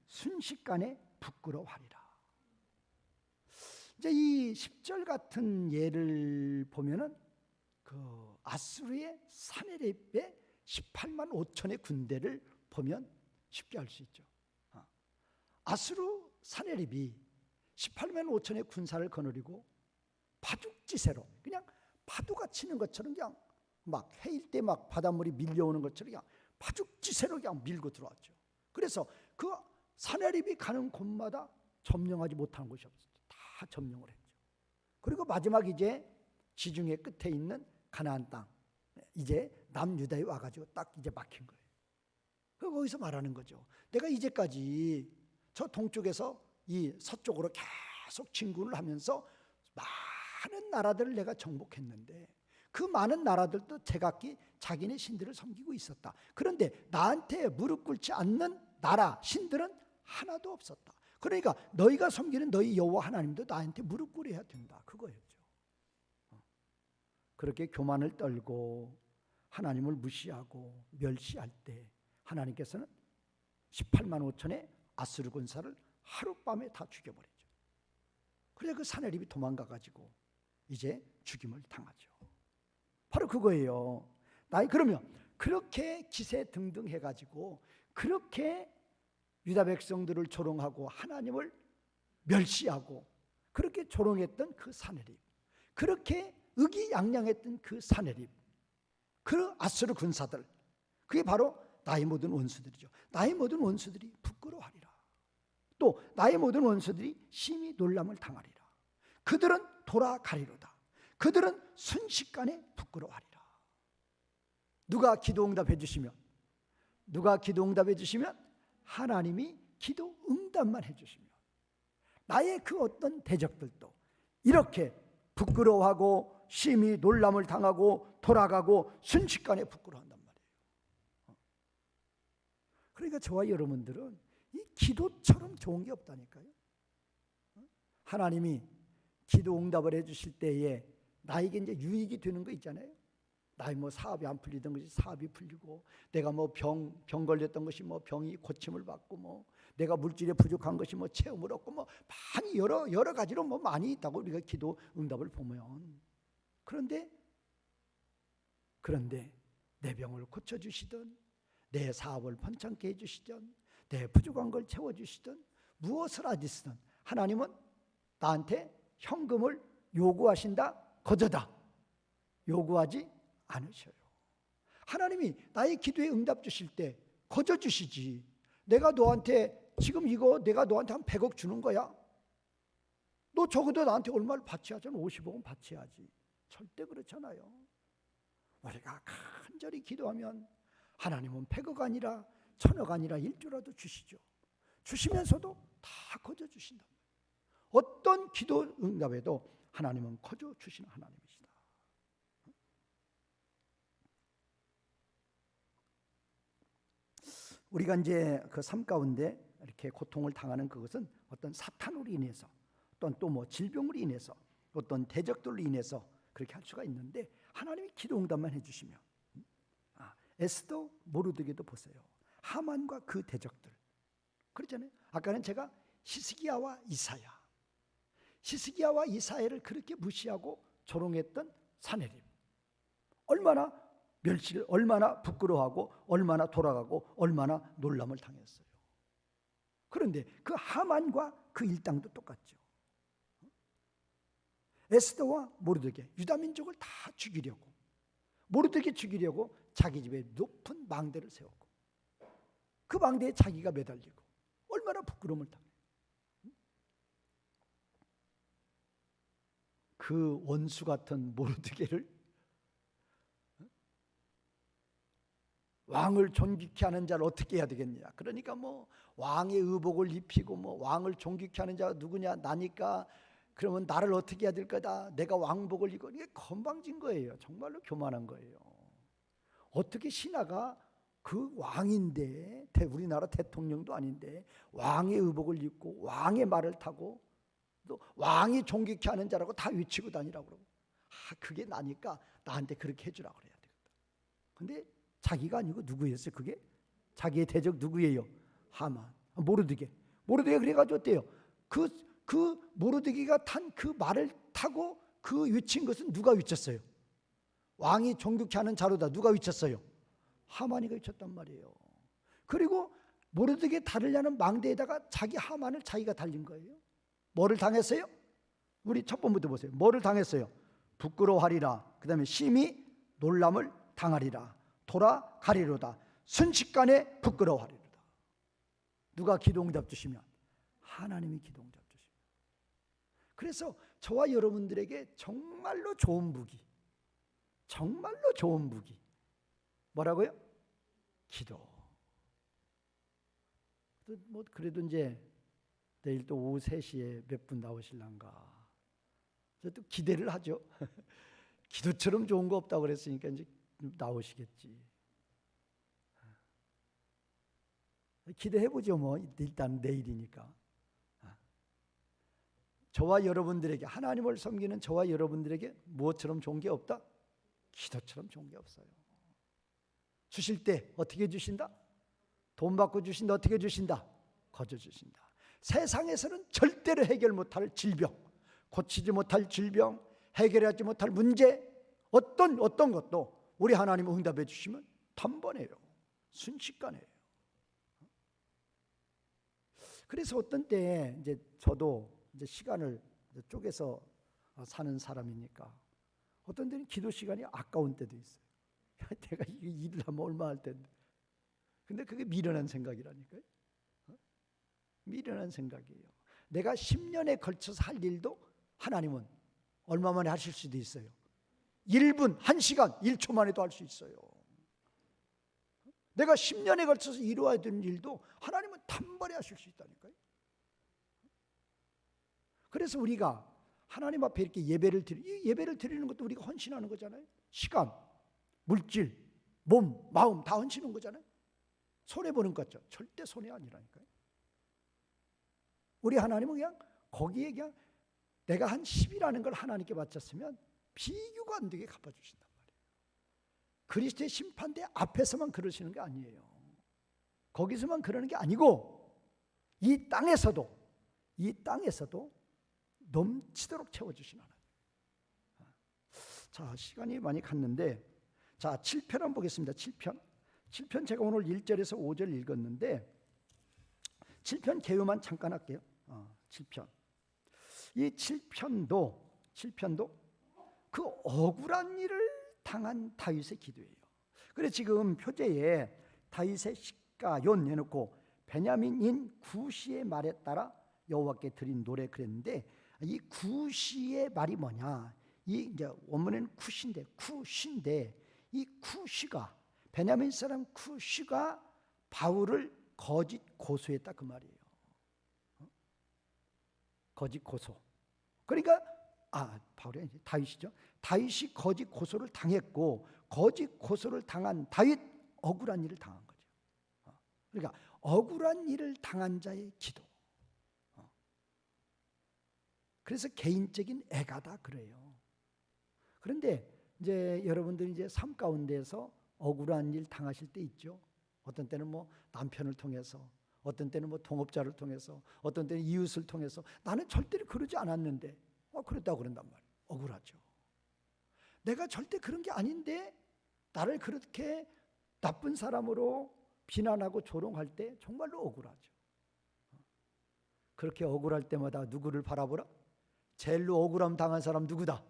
순식간에 부끄러워하리라. 이제 이 10절 같은 예를 보면은 그 아수르의 사네립의 18만 5천의 군대를 보면 쉽게 알 수 있죠. 아수르 사네립이 18만 5천의 군사를 거느리고 파죽지세로 그냥 파도가 치는 것처럼 그냥 막 해일 때 막 바닷물이 밀려오는 것처럼 그냥 파죽지세로 그냥 밀고 들어왔죠. 그래서 그 사네립이 가는 곳마다 점령하지 못한 곳이 없었죠. 다 점령을 했죠. 그리고 마지막 이제 지중해 끝에 있는 가나안 땅, 이제 남유다에 와가지고 딱 이제 막힌 거예요. 그 거기서 말하는 거죠. 내가 이제까지 저 동쪽에서 이 서쪽으로 계속 진군을 하면서 많은 나라들을 내가 정복했는데 그 많은 나라들도 제각기 자기네 신들을 섬기고 있었다. 그런데 나한테 무릎 꿇지 않는 나라 신들은 하나도 없었다. 그러니까 너희가 섬기는 너희 여호와 하나님도 나한테 무릎 꿇어야 된다. 그거였죠. 그렇게 교만을 떨고 하나님을 무시하고 멸시할 때 하나님께서는 18만 5천의 아수르 군사를 하룻밤에 다 죽여버리죠. 그래서 그 사내립이 도망가가지고 이제 죽임을 당하죠. 바로 그거예요. 그러면 그렇게 기세 등등 해가지고 그렇게 유다 백성들을 조롱하고 하나님을 멸시하고 그렇게 조롱했던 그 사내립, 그렇게 의기양양했던 그 사내립, 그 아수르 군사들, 그게 바로 나의 모든 원수들이죠. 나의 모든 원수들이 부끄러워하리라. 또 나의 모든 원수들이 심히 놀람을 당하리라. 그들은 돌아가리로다. 그들은 순식간에 부끄러워하리라. 누가 기도 응답해 주시면 하나님이 기도 응답만 해주시면 나의 그 어떤 대적들도 이렇게 부끄러워하고 심히 놀람을 당하고 돌아가고 순식간에 부끄러워한단 말이에요. 그러니까 저와 여러분들은 이 기도처럼 좋은 게 없다니까요. 하나님이 기도 응답을 해주실 때에 나에게 이제 유익이 되는 거 있잖아요. 나의 뭐 사업이 안 풀리던 것이 사업이 풀리고, 내가 뭐 병 걸렸던 것이 뭐 병이 고침을 받고, 뭐 내가 물질에 부족한 것이 뭐 체험을 얻고, 뭐 많이 여러 가지로 뭐 많이 있다고 우리가 기도 응답을 보면, 그런데 내 병을 고쳐주시든 내 사업을 번창케 해주시든 내 부족한 걸 채워주시든 무엇을 하시든 하나님은 나한테 현금을 요구하신다? 거저다 요구하지 않으셔요. 하나님이 나의 기도에 응답 주실 때 거저 주시지, 내가 너한테 지금 이거 내가 너한테 한 100억 주는 거야, 너 적어도 나한테 얼마를 바쳐야지? 50억은 바쳐야지. 절대 그렇잖아요. 우리가 간절히 기도하면 하나님은 100억 아니라 1000억 아니라 1조라도 주시죠. 주시면서도 다 거저 주신다. 어떤 기도 응답에도 하나님은 거저 주시는 하나님이시다. 우리가 이제 그 삶 가운데 이렇게 고통을 당하는 그것은 어떤 사탄으로 인해서, 또는 또 뭐 질병으로 인해서, 어떤 대적들로 인해서 그렇게 할 수가 있는데, 하나님이 기도 응답만 해주시면, 에스더 모르드게도 보세요. 하만과 그 대적들 그렇잖아요. 아까는 제가 히스기야와 이사야를 그렇게 무시하고 조롱했던 사내립, 얼마나 멸시를, 얼마나 부끄러워하고 얼마나 돌아가고 얼마나 놀람을 당했어요. 그런데 그 하만과 그 일당도 똑같죠. 에스더와 모르드게, 유다 민족을 다 죽이려고, 모르드게 죽이려고 자기 집에 높은 망대를 세웠고 그 망대에 자기가 매달리고 얼마나 부끄러움을 당해요. 그 원수 같은 모르드게를 왕을 존귀케 하는 자를 어떻게 해야 되겠냐. 그러니까 뭐 왕의 의복을 입히고 뭐 왕을 존귀케 하는 자가 누구냐, 나니까 그러면 나를 어떻게 해야 될 거다, 내가 왕복을 입고, 이게 건방진 거예요. 정말로 교만한 거예요. 어떻게 신하가 그 왕인데, 우리나라 대통령도 아닌데 왕의 의복을 입고 왕의 말을 타고 또 왕이 존귀케 하는 자라고 다 외치고 다니라고 그러고, 그게 나니까 나한테 그렇게 해주라고 그래야 되겠다. 근데 자기가 아니고 누구였어요? 그게 자기의 대적 누구예요? 하만, 모르드게 그래가지고 어때요? 그 모르드게가 탄 그 말을 타고 그 외친 것은 누가 외쳤어요? 왕이 존귀케 하는 자로다. 누가 외쳤어요? 하만이가 외쳤단 말이에요. 그리고 모르드게 달으려는 망대에다가 자기 하만을 자기가 달린 거예요. 뭐를 당했어요? 우리 첫 번부터 보세요. 뭐를 당했어요? 부끄러워하리라. 그 다음에 심히 놀람을 당하리라. 돌아가리로다. 순식간에 부끄러워하리로다. 누가 기도응답 주시면? 하나님이 기도응답 주시면. 그래서 저와 여러분들에게 정말로 좋은 무기, 뭐라고요? 기도. 뭐 그래도 이제 내일 또 오후 3시에 몇 분 나오실란가. 또 기대를 하죠. 기도처럼 좋은 거 없다고 그랬으니까 이제 나오시겠지. 기대해보죠. 뭐 일단 내일이니까. 저와 여러분들에게, 하나님을 섬기는 저와 여러분들에게 무엇처럼 좋은 게 없다? 기도처럼 좋은 게 없어요. 주실 때 어떻게 주신다? 돈 받고 주신다. 어떻게 주신다? 거저 주신다. 세상에서는 절대로 해결 못할 질병, 고치지 못할 질병, 해결하지 못할 문제, 어떤 것도 우리 하나님은 응답해 주시면 단번에요. 순식간에요. 그래서 어떤 때 이제 저도 이제 시간을 쪼개서 사는 사람이니까 어떤 때는 기도 시간이 아까운 때도 있어요. 내가 이 일을 하면 얼마 할 텐데. 근데 그게 미련한 생각이라니까요. 미련한 생각이에요. 내가 10년에 걸쳐서 할 일도 하나님은 얼마 만에 하실 수도 있어요. 1분, 1시간, 1초 만에도 할 수 있어요. 내가 10년에 걸쳐서 이루어야 되는 일도 하나님은 단번에 하실 수 있다니까요. 그래서 우리가 하나님 앞에 이렇게 예배를 드리는 것도 우리가 헌신하는 거잖아요. 시간, 물질, 몸, 마음 다 헌신하는 거잖아요. 손해보는 것 같죠? 절대 손해 아니라니까요. 우리 하나님은 그냥 거기에 그냥 내가 한 10이라는 걸 하나님께 바쳤으면 비교가 안 되게 갚아주신단 말이에요. 그리스도의 심판대 앞에서만 그러시는 게 아니에요. 거기서만 그러는 게 아니고 이 땅에서도 넘치도록 채워주시는 하나님. 자, 시간이 많이 갔는데, 자, 7편 한번 보겠습니다. 7편 제가 오늘 1절에서 5절 읽었는데 7편 개요만 잠깐 할게요. 7편. 이 7편도 그 억울한 일을 당한 다윗의 기도예요. 그래서 지금 표제에 다윗의 시가연 해놓고 베냐민인 구시의 말에 따라 여호와께 드린 노래 그랬는데, 이 구시의 말이 뭐냐? 이 이제 원문에는 쿠시인데 이 쿠시가, 베냐민 사람 쿠시가 바울을 거짓 고소했다 그 말이에요. 거짓 고소. 그러니까 바울이 아니지, 다윗이죠. 다윗이 거짓 고소를 당했고, 거짓 고소를 당한 다윗, 억울한 일을 당한 거죠. 그러니까 억울한 일을 당한 자의 기도. 그래서 개인적인 애가다 그래요. 그런데 이제 여러분들이 이제 삶 가운데서 억울한 일 당하실 때 있죠. 어떤 때는 뭐 남편을 통해서, 어떤 때는 뭐 동업자를 통해서, 어떤 때는 이웃을 통해서. 나는 절대로 그러지 않았는데 그랬다고 그런단 말이에요. 억울하죠. 내가 절대 그런 게 아닌데 나를 그렇게 나쁜 사람으로 비난하고 조롱할 때 정말로 억울하죠. 그렇게 억울할 때마다 누구를 바라보라? 제일로 억울함 당한 사람 누구다?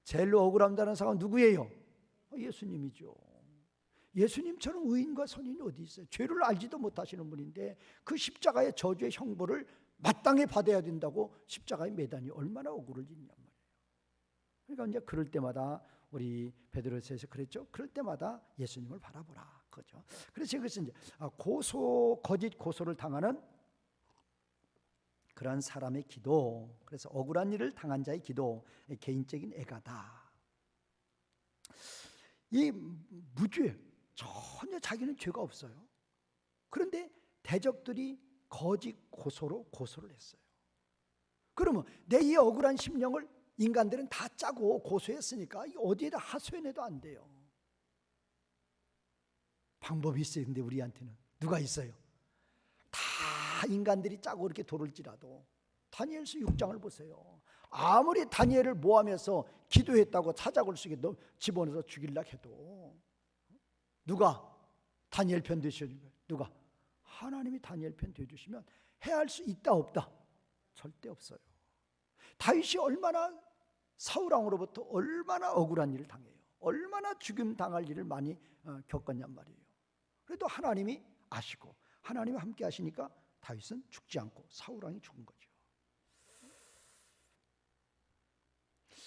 제일로 억울함 당한 사람 누구예요? 예수님이죠. 예수님처럼 의인과 선인이 어디 있어요? 죄를 알지도 못하시는 분인데 그 십자가의 저주의 형벌을 마땅히 받아야 된다고 십자가에 매다니 얼마나 억울을 짓냔 말이에요. 그러니까 이제 그럴 때마다 우리 베드로서에서 그랬죠. 그럴 때마다 예수님을 바라보라, 그죠? 그래서 이것은 이제 거짓 고소를 당하는 그러한 사람의 기도, 그래서 억울한 일을 당한 자의 기도, 개인적인 애가다. 이 무죄, 전혀 자기는 죄가 없어요. 그런데 대적들이 거짓 고소를 했어요. 그러면 내 이 억울한 심령을 인간들은 다 짜고 고소했으니까 어디에다 하소연해도 안 돼요. 방법이 있어요. 근데 우리한테는 누가 있어요? 다 인간들이 짜고 이렇게 도를지라도 다니엘서 6장을 보세요. 아무리 다니엘을 모함해서 기도했다고 사자굴 속에 집어넣어서 죽이려고 해도 누가 다니엘 편 되시는 거예요? 누가? 하나님이 다니엘 편 되주시면 해할 수 있다 없다? 절대 없어요. 다윗이 얼마나 사울 왕으로부터 얼마나 억울한 일을 당해요. 얼마나 죽임 당할 일을 많이 겪었냔 말이에요. 그래도 하나님이 아시고 하나님이 함께 하시니까 다윗은 죽지 않고 사울 왕이 죽은 거죠.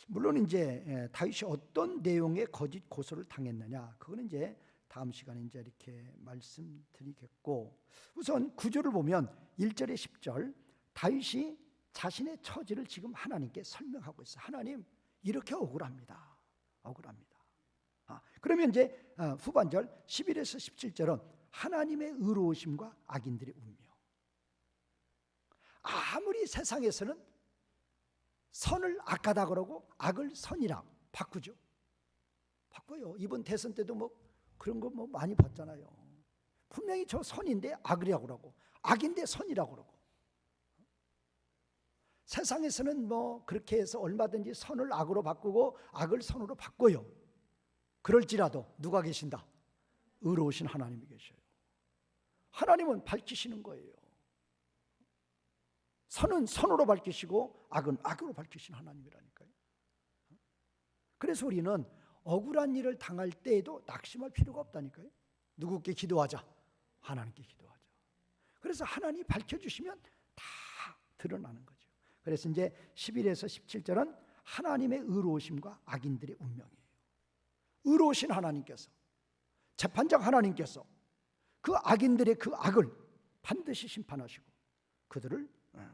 물론 이제 다윗이 어떤 내용의 거짓 고소를 당했느냐, 그거는 이제 다음 시간에 이제 이렇게 말씀드리겠고, 우선 구절을 보면 1절에 10절 다윗이 자신의 처지를 지금 하나님께 설명하고 있어요. 하나님, 이렇게 억울합니다. 억울합니다. 그러면 이제 후반절 11에서 17절은 하나님의 의로우심과 악인들의 운명. 아무리 세상에서는 선을 악하다 그러고 악을 선이라 바꾸죠. 바꿔요. 이번 대선 때도 뭐 그런 거 뭐 많이 봤잖아요. 분명히 저 선인데 악이라고 그러고 악인데 선이라고 그러고. 세상에서는 뭐 그렇게 해서 얼마든지 선을 악으로 바꾸고 악을 선으로 바꿔요. 그럴지라도 누가 계신다? 의로우신 하나님이 계셔요. 하나님은 밝히시는 거예요. 선은 선으로 밝히시고 악은 악으로 밝히시는 하나님이라니까요. 그래서 우리는 억울한 일을 당할 때에도 낙심할 필요가 없다니까요. 누구께 기도하자? 하나님께 기도하자. 그래서 하나님이 밝혀주시면 다 드러나는 거죠. 그래서 이제 11에서 17절은 하나님의 의로우심과 악인들의 운명이에요. 의로우신 하나님께서, 재판장 하나님께서 그 악인들의 그 악을 반드시 심판하시고 그들을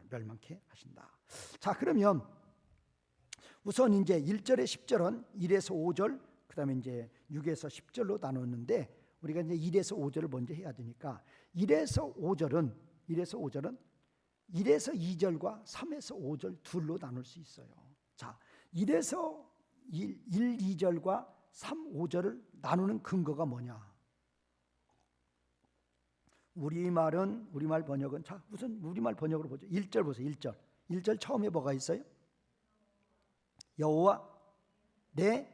멸망케 하신다. 자, 그러면 우선 이제 1절에 10절은 1에서 5절, 그다음에 이제 6에서 10절로 나눴는데 우리가 이제 1에서 5절을 먼저 해야 되니까 1에서 5절은 1에서 2절과 3에서 5절 둘로 나눌 수 있어요. 자, 1에서 1, 2절과 3, 5절을 나누는 근거가 뭐냐? 우리말 번역은, 자, 우선 우리말 번역으로 보죠. 1절 보세요. 1절 처음에 뭐가 있어요? 여호와 내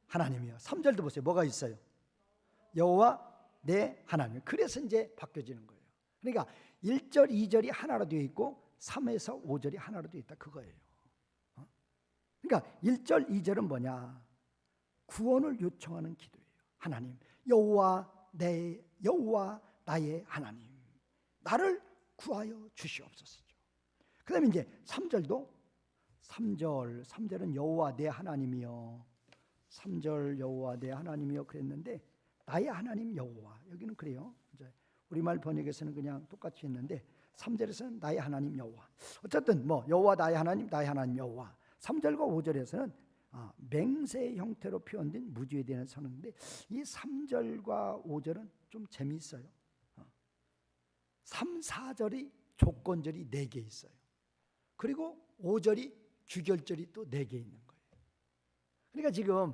하나님이요. 3절도 보세요. 뭐가 있어요? 여호와 내 하나님. 그래서 이제 바뀌어지는 거예요. 그러니까 1절, 2절이 하나로 되어 있고 3에서 5절이 하나로 되어 있다, 그거예요. 그러니까 1절, 2절은 뭐냐? 구원을 요청하는 기도예요. 하나님, 여호와 나의 하나님, 나를 구하여 주시옵소서죠. 그 다음에 이제 3절은 여호와 내 하나님이여. 3절 여호와 내 하나님이여 그랬는데 나의 하나님 여호와, 여기는 그래요. 이제 우리말 번역에서는 그냥 똑같이 했는데 3절에서는 나의 하나님 여호와. 어쨌든 뭐 여호와 나의 하나님 여호와. 3절과 5절에서는 맹세의 형태로 표현된 무주에 대한 선언인데 이 3절과 5절은 좀 재미있어요. 3, 4절이 조건절이 4개 있어요. 그리고 5절이 규결절이 또 4개 있는 거예요. 그러니까 지금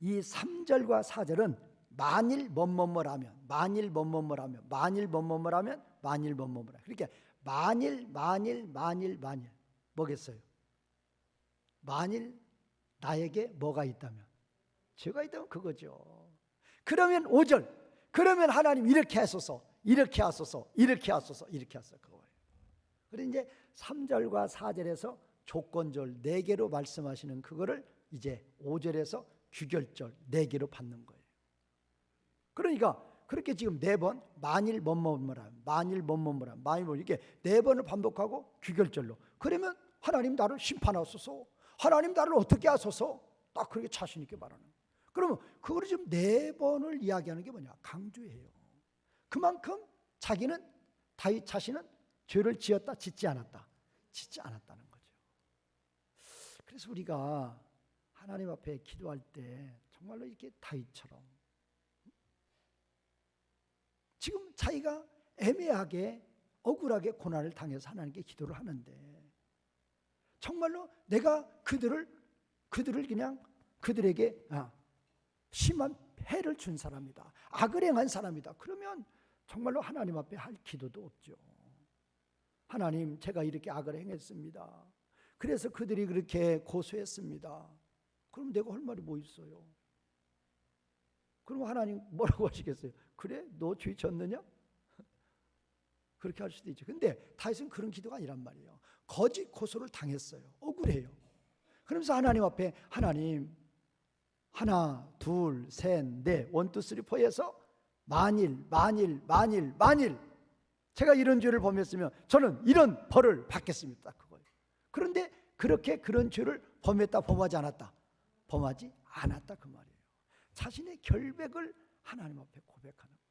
이 3절과 4절은 만일 뭐뭐뭐라면, 만일 뭐뭐뭐라면, 만일 뭐뭐뭐라면, 만일 뭐뭐뭐라. 그러니까 만일 뭐겠어요? 만일 나에게 뭐가 있다면, 죄가 있다면 그거죠. 그러면 5절, 그러면 하나님 이렇게 하소서, 이렇게 하소서, 이렇게 하소서, 이렇게 하소서, 그거예요. 그래서 이제 3절과 4절에서 조건절 4개로 말씀하시는 그거를 이제 5절에서 규결절 4개로 받는 거예요. 그러니까 그렇게 지금 4번 만일 뭐뭐뭐라, 만일 뭐뭐뭐라, 만일 뭐 이렇게 4번을 반복하고 규결절로. 그러면 하나님 나를 심판하소서, 하나님 나를 어떻게 하소서, 딱 그렇게 자신 있게 말하는 거예요. 그러면 그거를 지금 4번을 이야기하는 게 뭐냐? 강조해요. 그만큼 자기는, 다윗 자신은 죄를 지었다, 짓지 않았다, 짓지 않았다는 거죠. 그래서 우리가 하나님 앞에 기도할 때 정말로 이렇게 다윗처럼 지금 자기가 애매하게 억울하게 고난을 당해서 하나님께 기도를 하는데 정말로 내가 그들을 그냥 그들에게 심한 해를 준 사람이다, 악을 행한 사람이다, 그러면 정말로 하나님 앞에 할 기도도 없죠. 하나님, 제가 이렇게 악을 행했습니다. 그래서 그들이 그렇게 고소했습니다. 그럼 내가 할 말이 뭐 있어요? 그럼 하나님 뭐라고 하시겠어요? 그래? 너 죄 졌느냐? 그렇게 할 수도 있죠. 근데 다윗은 그런 기도가 아니란 말이에요. 거짓 고소를 당했어요. 억울해요. 그러면서 하나님 앞에, 하나님, 하나, 둘, 셋, 넷, 1, 2, 3, 4에서 만일 제가 이런 죄를 범했으면 저는 이런 벌을 받겠습니다. 그거예요. 그런데 그렇게 그런 죄를 범했다, 범하지 않았다? 범하지 않았다 그 말이에요. 자신의 결백을 하나님 앞에 고백하는 거예요.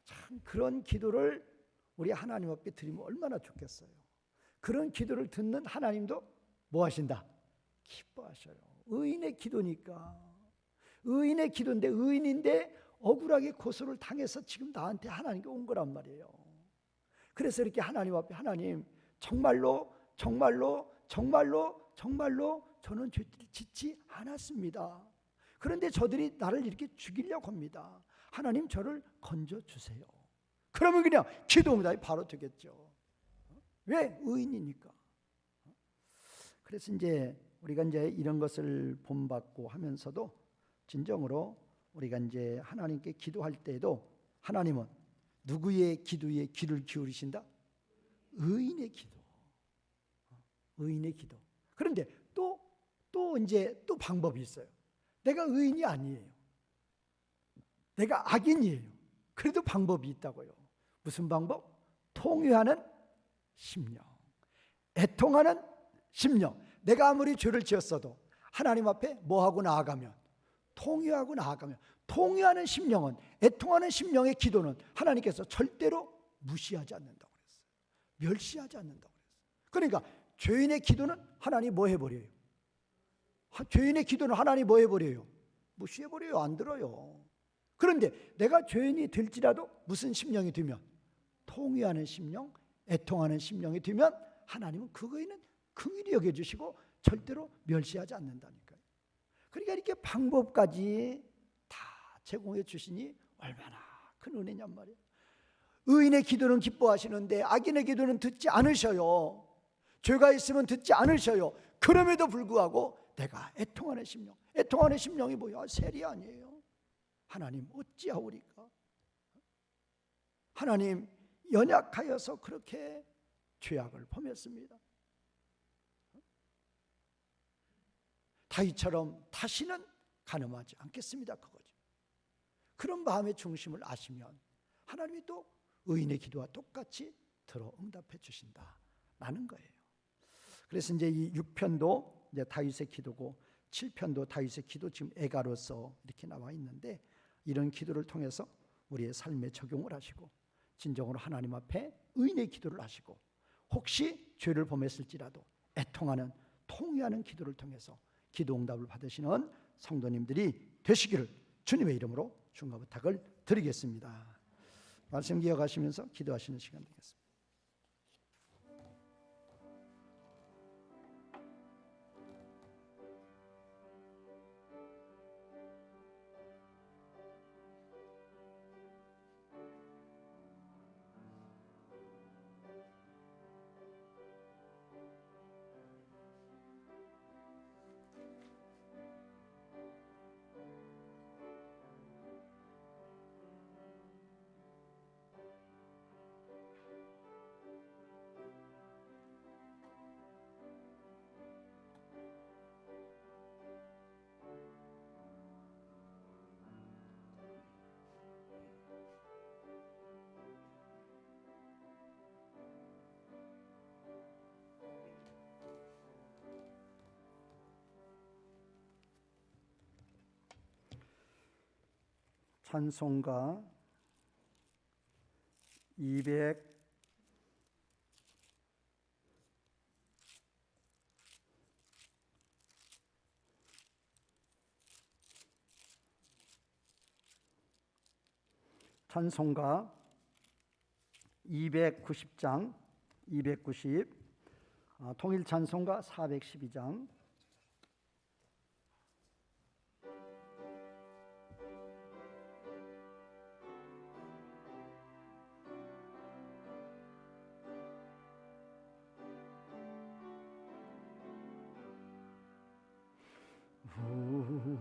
참 그런 기도를 우리 하나님 앞에 드리면 얼마나 좋겠어요. 그런 기도를 듣는 하나님도 뭐 하신다? 기뻐하셔요. 의인의 기도니까. 의인의 기도인데, 의인인데 억울하게 고소를 당해서 지금 나한테 하나님께 온 거란 말이에요. 그래서 이렇게 하나님 앞에, 하나님 정말로 저는 죄를 짓지 않았습니다. 그런데 저들이 나를 이렇게 죽이려고 합니다. 하나님 저를 건져주세요. 그러면 그냥 기도응답이 바로 되겠죠. 왜? 의인이니까. 그래서 이제 우리가 이제 이런 것을 본받고 하면서도 진정으로 우리가 이제 하나님께 기도할 때에도 하나님은 누구의 기도에 귀를 기울이신다? 의인의 기도. 의인의 기도. 그런데 또 방법이 있어요. 내가 의인이 아니에요. 내가 악인이에요. 그래도 방법이 있다고요. 무슨 방법? 통회하는 심령. 애통하는 심령. 내가 아무리 죄를 지었어도 하나님 앞에 뭐하고 나아가면? 통회하고 나아가면. 통회하는 심령은, 애통하는 심령의 기도는 하나님께서 절대로 무시하지 않는다고 그랬어요. 멸시하지 않는다고 그랬어요. 그러니까 죄인의 기도는 하나님 뭐 해버려요? 죄인의 기도는 하나님 뭐 해버려요? 무시해버려요. 안 들어요. 그런데 내가 죄인이 될지라도 무슨 심령이 되면? 통회하는 심령, 애통하는 심령이 되면 하나님은 그거에는 긍휼히 여겨주시고 절대로 멸시하지 않는다니까요. 그러니까 이렇게 방법까지 다 제공해 주시니 얼마나 큰 은혜냔 말이에요. 의인의 기도는 기뻐하시는데 악인의 기도는 듣지 않으셔요. 죄가 있으면 듣지 않으셔요. 그럼에도 불구하고 내가 애통하는 심령, 애통하는 심령이 뭐야? 셀이 아니에요. 하나님 어찌하오리까? 하나님 연약하여서 그렇게 죄악을 범했습니다. 다윗처럼 다시는 간음하지 않겠습니다. 그거죠. 그런 마음의 중심을 아시면 하나님이 또 의인의 기도와 똑같이 들어 응답해 주신다라는 거예요. 그래서 이제 이 6편도 이제 다윗의 기도고 7편도 다윗의 기도, 지금 애가로서 이렇게 나와 있는데 이런 기도를 통해서 우리의 삶에 적용을 하시고 진정으로 하나님 앞에 의인의 기도를 하시고 혹시 죄를 범했을지라도 애통하는 통회하는 기도를 통해서 기도 응답을 받으시는 성도님들이 되시기를 주님의 이름으로 중간 부탁을 드리겠습니다. 말씀 기억하시면서 기도하시는 시간 되겠습니다. 찬송가 290장 290, 통일 찬송가 412장.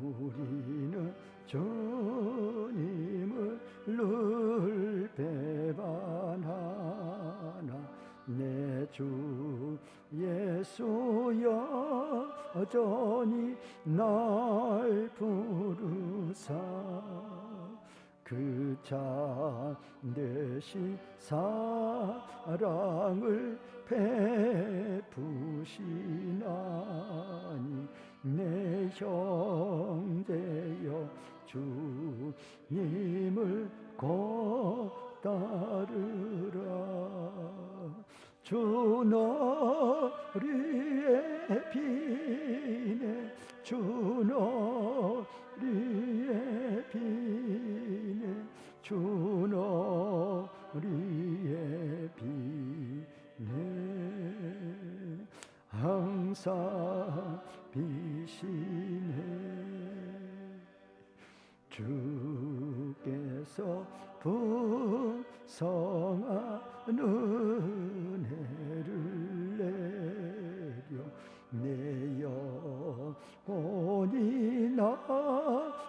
우리는 주님을 늘 배반하나 내 주 예수 여전히 날 부르사 그 참되신 사랑을 베푸 주시나니 내 형제여 주님을 곧 따르라. 주 너리에 비네 주 너리에 비네 주 너리에 비네 항상 비시네. 주께서 풍성한 은혜를 내려 내 영혼이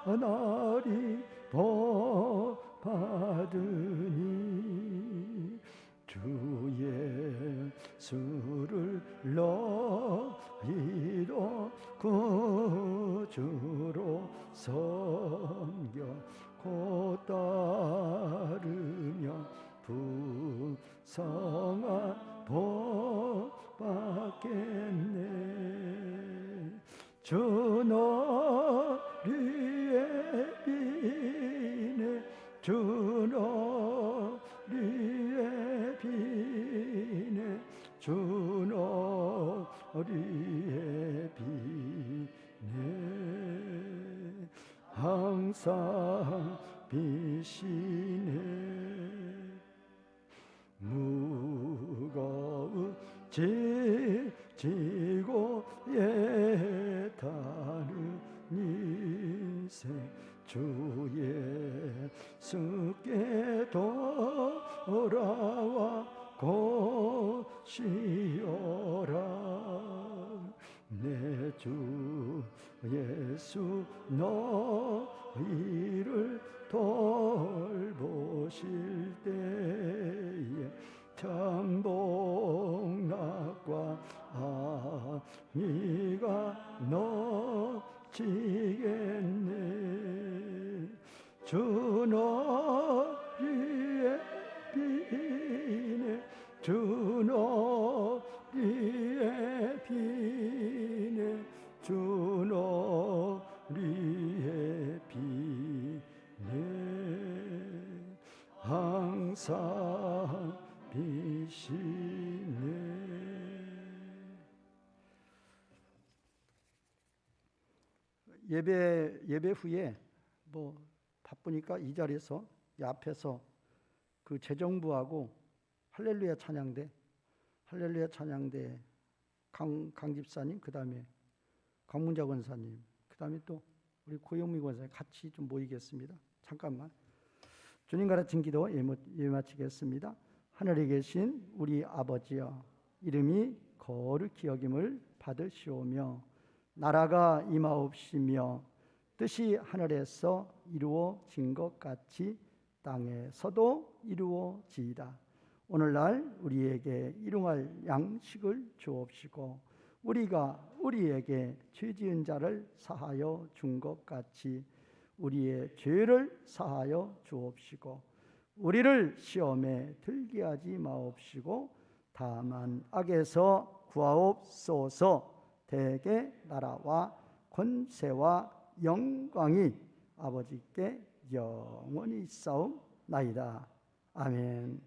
나날이 복받으니 주 예수를 너희도 구주로 섬겨 곧 따르며 풍성한 복 받겠네. 주 너리에 비네 주 너리에 비네 주 너리에 비네 항상 비시네. 무거운 짐 지고 애타는 인생 주 예수께 돌아와 곧 쉬어라. 내 주 예수 너희를 돌보실 때에 창복락과 안위가 넘치겠네. 주 너리에 비네 주 너리에 비네 주 너리에 비네 항상 비시네. 예배 후에 뭐 바쁘니까 이 자리에서 이 앞에서 그 재정부하고 할렐루야 찬양대 강 집사님, 그 다음에 강문자 권사님, 그 다음에 또 우리 고영미 권사님 같이 좀 모이겠습니다. 잠깐만. 주님 가르친 기도 예배 마치겠습니다. 하늘에 계신 우리 아버지여, 이름이 거룩히 여김을 받으시오며 나라가 임하옵시며 뜻이 하늘에서 이루어진 것 같이 땅에서도 이루어지이다. 오늘날 우리에게 일용할 양식을 주옵시고 우리가 우리에게 죄지은 자를 사하여 준 것 같이 우리의 죄를 사하여 주옵시고 우리를 시험에 들게 하지 마옵시고 다만 악에서 구하옵소서. 대개 나라와 권세와 영광이 아버지께 영원히 있사옵나이다. 아멘.